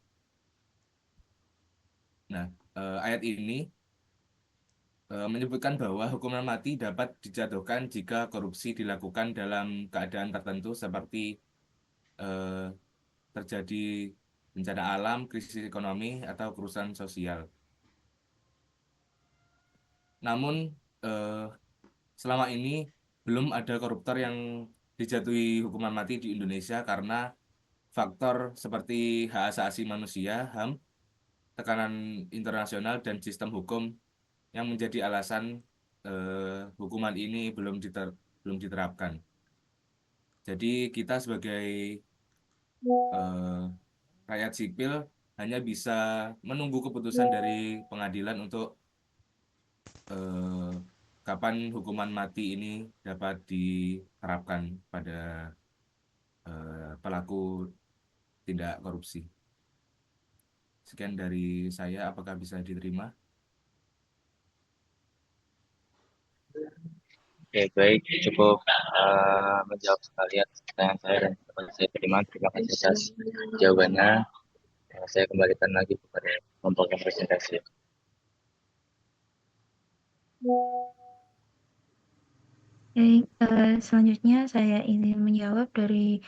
Nah, ayat ini menyebutkan bahwa hukuman mati dapat dijatuhkan jika korupsi dilakukan dalam keadaan tertentu seperti terjadi bencana alam, krisis ekonomi, atau kerusuhan sosial. Namun selama ini belum ada koruptor yang dijatuhi hukuman mati di Indonesia karena faktor seperti hak asasi manusia, HAM, tekanan internasional, dan sistem hukum yang menjadi alasan hukuman ini belum diterapkan. Jadi kita sebagai rakyat sipil hanya bisa menunggu keputusan dari pengadilan untuk kapan hukuman mati ini dapat diterapkan pada pelaku tindak korupsi. Sekian dari saya, apakah bisa diterima? Oke, baik, cukup menjawab sekali atas pertanyaan saya dan dapat saya terima. Terima kasih atas jawabannya. Saya kembalikan lagi kepada kelompok yang presentasi. Baik, selanjutnya saya ingin menjawab dari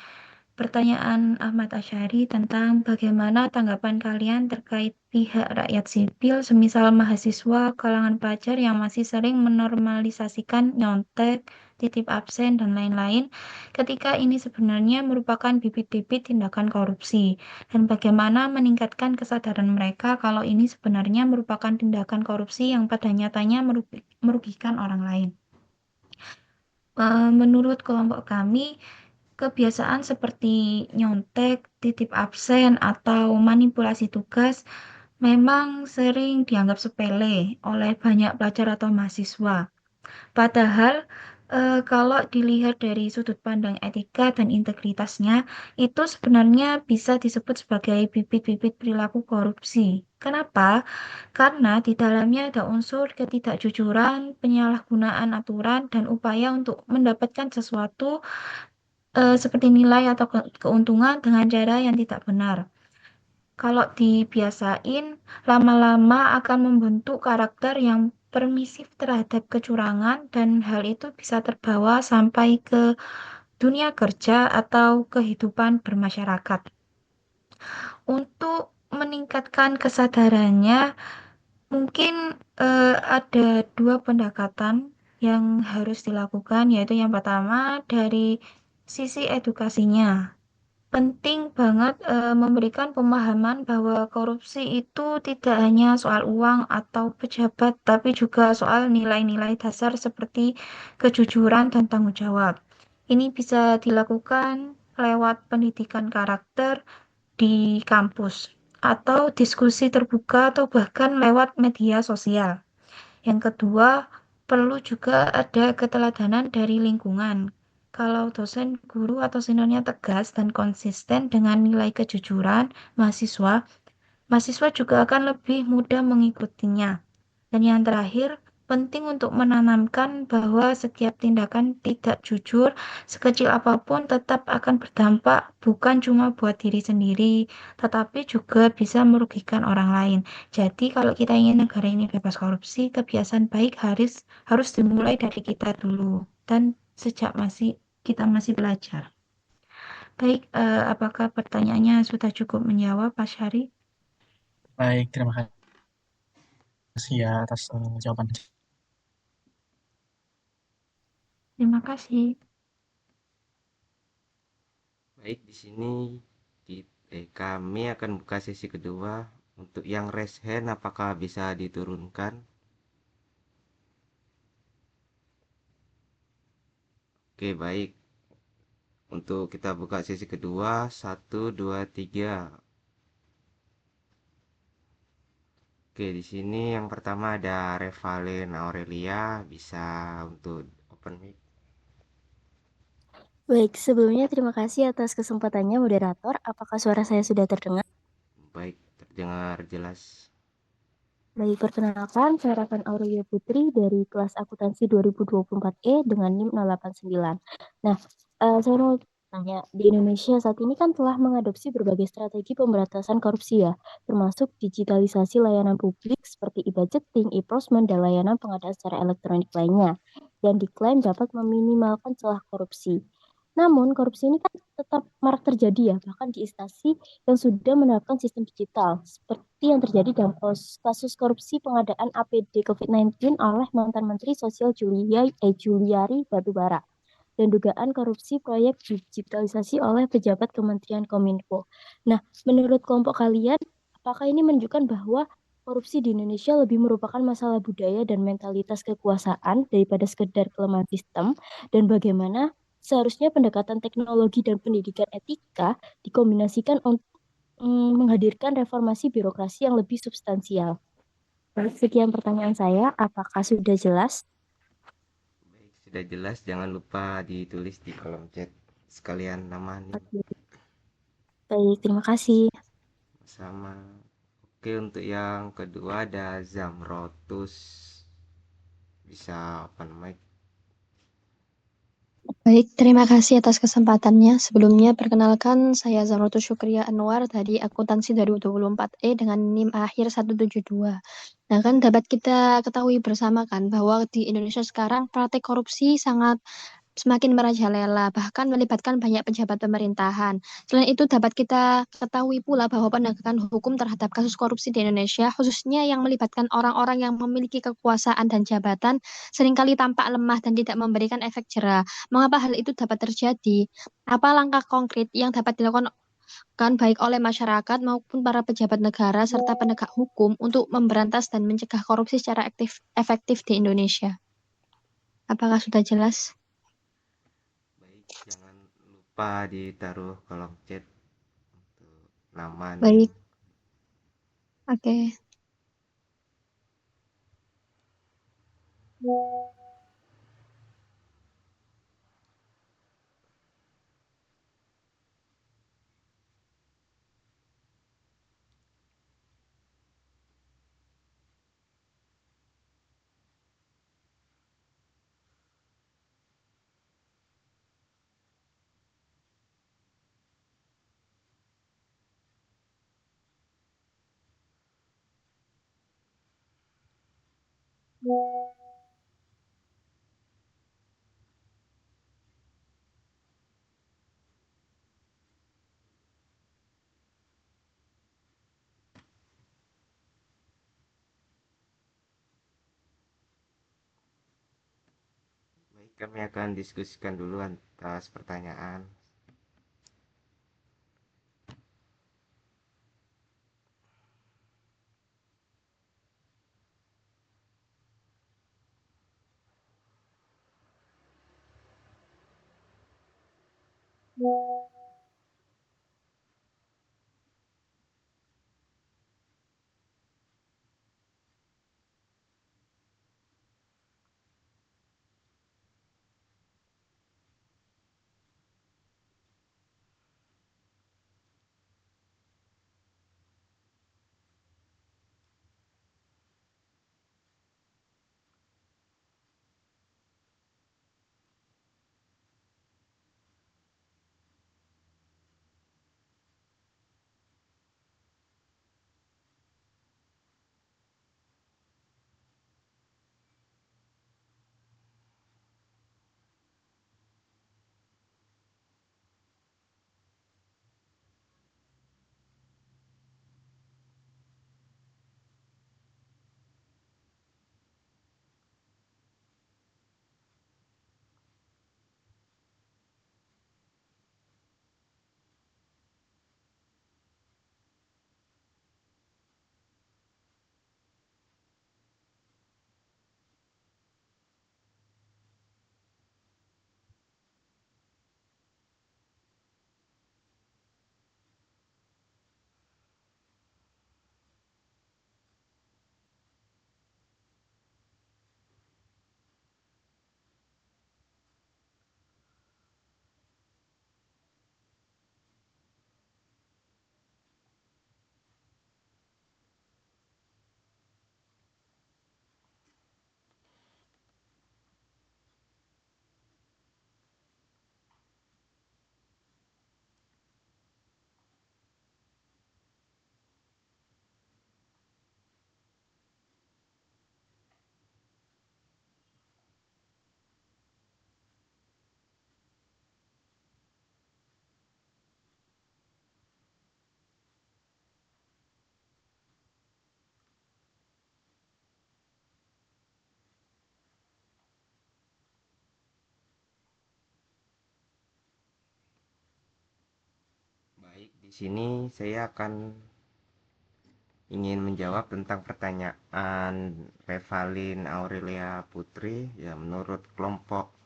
pertanyaan Ahmad Asyari tentang bagaimana tanggapan kalian terkait pihak rakyat sipil, semisal mahasiswa, kalangan pelajar yang masih sering menormalisasikan nyontek, titip absen, dan lain-lain, ketika ini sebenarnya merupakan bibit-bibit tindakan korupsi, dan bagaimana meningkatkan kesadaran mereka kalau ini sebenarnya merupakan tindakan korupsi yang pada nyatanya merugikan orang lain. Menurut kelompok kami, kebiasaan seperti nyontek, titip absen, atau manipulasi tugas memang sering dianggap sepele oleh banyak pelajar atau mahasiswa. Padahal, kalau dilihat dari sudut pandang etika dan integritasnya, itu sebenarnya bisa disebut sebagai bibit-bibit perilaku korupsi. Kenapa? Karena di dalamnya ada unsur ketidakjujuran, penyalahgunaan aturan, dan upaya untuk mendapatkan sesuatu seperti nilai atau keuntungan dengan cara yang tidak benar. Kalau dibiasain, lama-lama akan membentuk karakter yang permisif terhadap kecurangan, dan hal itu bisa terbawa sampai ke dunia kerja atau kehidupan bermasyarakat. Untuk meningkatkan kesadarannya, mungkin ada dua pendekatan yang harus dilakukan, yaitu yang pertama dari sisi edukasinya. Penting banget memberikan pemahaman bahwa korupsi itu tidak hanya soal uang atau pejabat, tapi juga soal nilai-nilai dasar seperti kejujuran dan tanggung jawab. Ini bisa dilakukan lewat pendidikan karakter di kampus, atau diskusi terbuka, atau bahkan lewat media sosial. Yang kedua, perlu juga ada keteladanan dari lingkungan. Kalau dosen, guru, atau seniornya tegas dan konsisten dengan nilai kejujuran mahasiswa juga akan lebih mudah mengikutinya. Dan yang terakhir, penting untuk menanamkan bahwa setiap tindakan tidak jujur, sekecil apapun, tetap akan berdampak bukan cuma buat diri sendiri, tetapi juga bisa merugikan orang lain. Jadi kalau kita ingin negara ini bebas korupsi, kebiasaan baik harus dimulai dari kita dulu dan sejak kita masih belajar. Baik, apakah pertanyaannya sudah cukup menjawab, Pak Syari? Baik, terima kasih ya atas jawaban. Terima kasih. Baik, di sini kami akan buka sesi kedua. Untuk yang raise hand, apakah bisa diturunkan? Oke, baik. Untuk kita buka sesi kedua, 1, 2, 3. Oke, di sini yang pertama ada Revalin Aurelia, bisa untuk open mic. Baik, sebelumnya terima kasih atas kesempatannya moderator. Apakah suara saya sudah terdengar? Baik, terdengar jelas. Baik, perkenalkan, saya Revan Aurelia Putri dari kelas akuntansi 2024E dengan NIM 089. Nah, saya mau tanya, di Indonesia saat ini kan telah mengadopsi berbagai strategi pemberantasan korupsi ya, termasuk digitalisasi layanan publik seperti e-budgeting, e-prosmen, dan layanan pengadaan secara elektronik lainnya, yang diklaim dapat meminimalkan celah korupsi. Namun, korupsi ini kan tetap marak terjadi ya, bahkan di instansi yang sudah menerapkan sistem digital, seperti yang terjadi dalam kasus korupsi pengadaan APD COVID-19 oleh mantan Menteri Sosial Juliari Batubara, dan dugaan korupsi proyek digitalisasi oleh pejabat Kementerian Kominfo. Nah, menurut kelompok kalian, apakah ini menunjukkan bahwa korupsi di Indonesia lebih merupakan masalah budaya dan mentalitas kekuasaan daripada sekedar kelemahan sistem, dan bagaimana seharusnya pendekatan teknologi dan pendidikan etika dikombinasikan untuk menghadirkan reformasi birokrasi yang lebih substansial? Sekian pertanyaan saya, apakah sudah jelas? Baik, sudah jelas. Jangan lupa ditulis di kolom chat sekalian nama nih. Baik, terima kasih. Sama. Oke, untuk yang kedua ada Zamrotus. Bisa apa namanya? Baik, terima kasih atas kesempatannya. Sebelumnya, perkenalkan saya Zamrotus Syukriya Anwar dari Akuntansi 2024E dengan NIM akhir 172. Nah, kan dapat kita ketahui bersama kan bahwa di Indonesia sekarang praktek korupsi sangat semakin merajalela, bahkan melibatkan banyak pejabat pemerintahan. Selain itu, dapat kita ketahui pula bahwa penegakan hukum terhadap kasus korupsi di Indonesia, khususnya yang melibatkan orang-orang yang memiliki kekuasaan dan jabatan, seringkali tampak lemah dan tidak memberikan efek jera. Mengapa hal itu dapat terjadi? Apa langkah konkret yang dapat dilakukan baik oleh masyarakat maupun para pejabat negara serta penegak hukum untuk memberantas dan mencegah korupsi secara efektif di Indonesia? Apakah sudah jelas? Baik, jangan lupa ditaruh kolom chat untuk nama NIM. Baik, oke. Baik, kami akan diskusikan dulu atas pertanyaan. Baik, di sini saya akan ingin menjawab tentang pertanyaan Revalin Aurelia Putri. Ya, menurut kelompok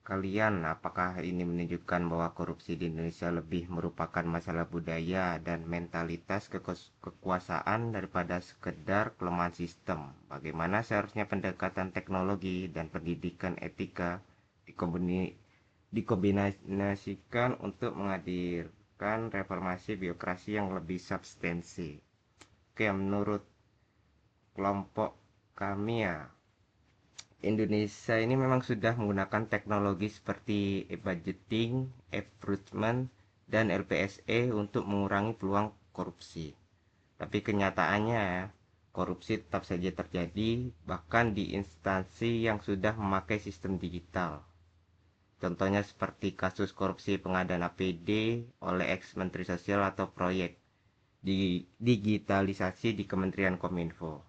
kalian, apakah ini menunjukkan bahwa korupsi di Indonesia lebih merupakan masalah budaya dan mentalitas kekuasaan daripada sekedar kelemahan sistem? Bagaimana seharusnya pendekatan teknologi dan pendidikan etika dikombinasikan untuk menerapkan reformasi birokrasi yang lebih substansi. Oke, menurut kelompok kami ya, Indonesia ini memang sudah menggunakan teknologi seperti e-budgeting, e-procurement, dan LPSE untuk mengurangi peluang korupsi. Tapi kenyataannya, korupsi tetap saja terjadi, bahkan di instansi yang sudah memakai sistem digital. Contohnya seperti kasus korupsi pengadaan APD oleh ex-Menteri Sosial atau proyek digitalisasi di Kementerian Kominfo.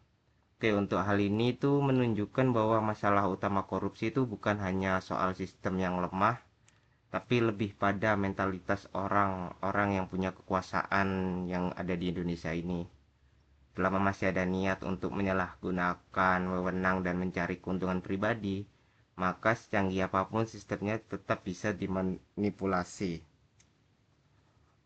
Oke, untuk hal ini tuh menunjukkan bahwa masalah utama korupsi itu bukan hanya soal sistem yang lemah, tapi lebih pada mentalitas orang-orang yang punya kekuasaan yang ada di Indonesia ini. Selama masih ada niat untuk menyalahgunakan wewenang dan mencari keuntungan pribadi, maka secanggih apapun sistemnya tetap bisa dimanipulasi.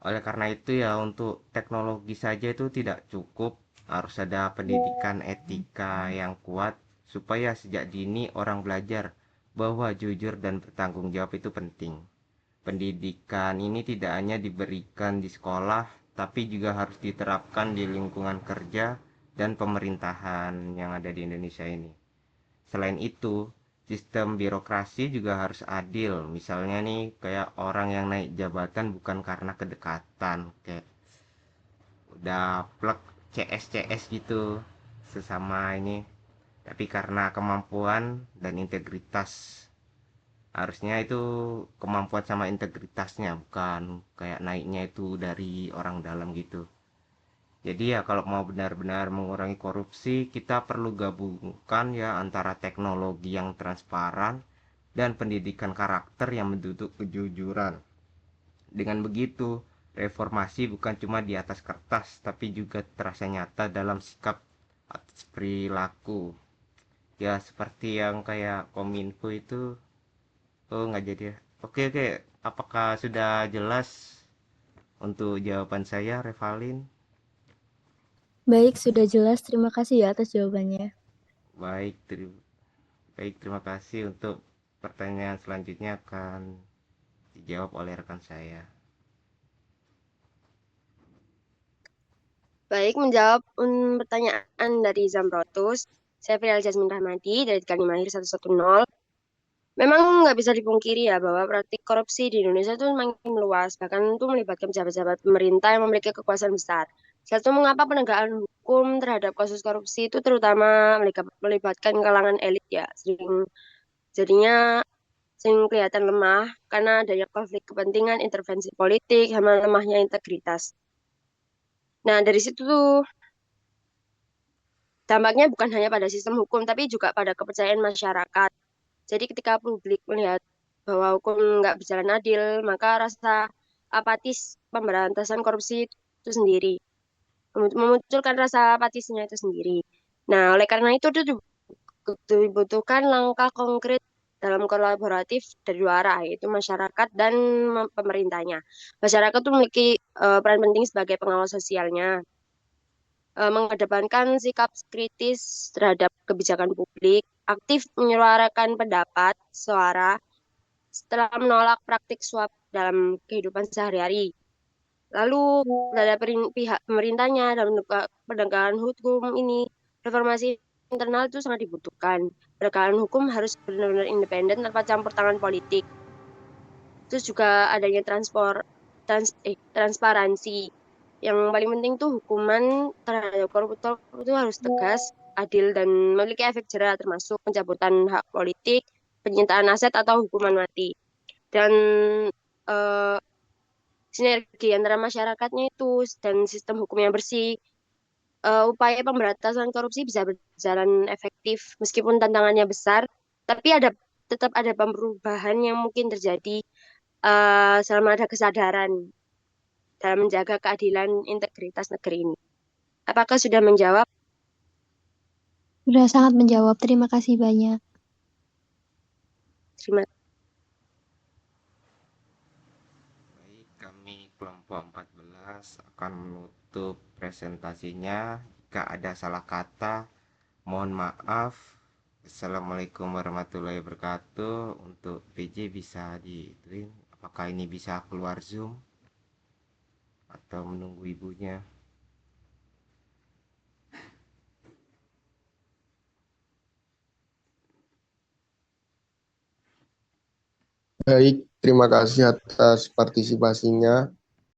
Oleh karena itu ya, untuk teknologi saja itu tidak cukup, harus ada pendidikan etika yang kuat supaya sejak dini orang belajar bahwa jujur dan bertanggung jawab itu penting. Pendidikan ini tidak hanya diberikan di sekolah, tapi juga harus diterapkan di lingkungan kerja dan pemerintahan yang ada di Indonesia ini. Selain itu, sistem birokrasi juga harus adil. Misalnya nih, kayak orang yang naik jabatan bukan karena kedekatan, kayak udah plek CS gitu sesama ini, tapi karena kemampuan dan integritas. Harusnya itu kemampuan sama integritasnya, bukan kayak naiknya itu dari orang dalam gitu. Jadi ya kalau mau benar-benar mengurangi korupsi, kita perlu gabungkan ya antara teknologi yang transparan dan pendidikan karakter yang mendukung kejujuran. Dengan begitu, reformasi bukan cuma di atas kertas, tapi juga terasa nyata dalam sikap atau perilaku. Ya seperti yang kayak Kominfo itu, oh nggak jadi ya. Oke, apakah sudah jelas untuk jawaban saya, Revalin? Baik, sudah jelas. Terima kasih ya atas jawabannya. Baik, terima kasih. Untuk pertanyaan selanjutnya akan dijawab oleh rekan saya. Baik, menjawab pertanyaan dari Zamrotus, saya Prial Jasmine Rahmadi dari Teknik Mahir 110. Memang nggak bisa dipungkiri ya bahwa praktik korupsi di Indonesia itu makin meluas, bahkan itu melibatkan pejabat-pejabat pemerintah yang memiliki kekuasaan besar. Satu, mengapa penegakan hukum terhadap kasus korupsi itu terutama melibatkan kalangan elit ya, jadinya sering kelihatan lemah karena adanya konflik kepentingan, intervensi politik, sama lemahnya integritas. Nah, dari situ tuh dampaknya bukan hanya pada sistem hukum, tapi juga pada kepercayaan masyarakat. Jadi ketika publik melihat bahwa hukum nggak berjalan adil, maka rasa apatis pemberantasan korupsi itu sendiri, memunculkan rasa apatisnya itu sendiri. Nah, oleh karena itu dibutuhkan langkah konkret dalam kolaboratif dari dua arah, yaitu masyarakat dan pemerintahnya. Masyarakat itu memiliki peran penting sebagai pengawas sosialnya, mengedepankan sikap kritis terhadap kebijakan publik, aktif menyuarakan pendapat, suara, setelah menolak praktik suap dalam kehidupan sehari-hari. Lalu terhadap pihak pemerintahnya dalam penegakan hukum ini, reformasi internal itu sangat dibutuhkan. Penegakan hukum harus benar-benar independen tanpa campur tangan politik. Terus juga adanya transparansi. Yang paling penting tuh hukuman terhadap koruptor itu harus tegas, adil, dan memiliki efek jera termasuk pencabutan hak politik, penyitaan aset, atau hukuman mati. Dan sinergi antara masyarakatnya itu dan sistem hukum yang bersih, upaya pemberantasan korupsi bisa berjalan efektif meskipun tantangannya besar, tapi tetap ada perubahan yang mungkin terjadi selama ada kesadaran dalam menjaga keadilan integritas negeri ini. Apakah sudah menjawab? Sudah sangat menjawab. Terima kasih banyak. Terima kasih. Baik, kami kelompok 14 akan menutup presentasinya. Jika ada salah kata, mohon maaf. Assalamualaikum warahmatullahi wabarakatuh. Untuk PJ bisa dituin, apakah ini bisa keluar Zoom? atau menunggu ibunya. Baik, terima kasih atas partisipasinya.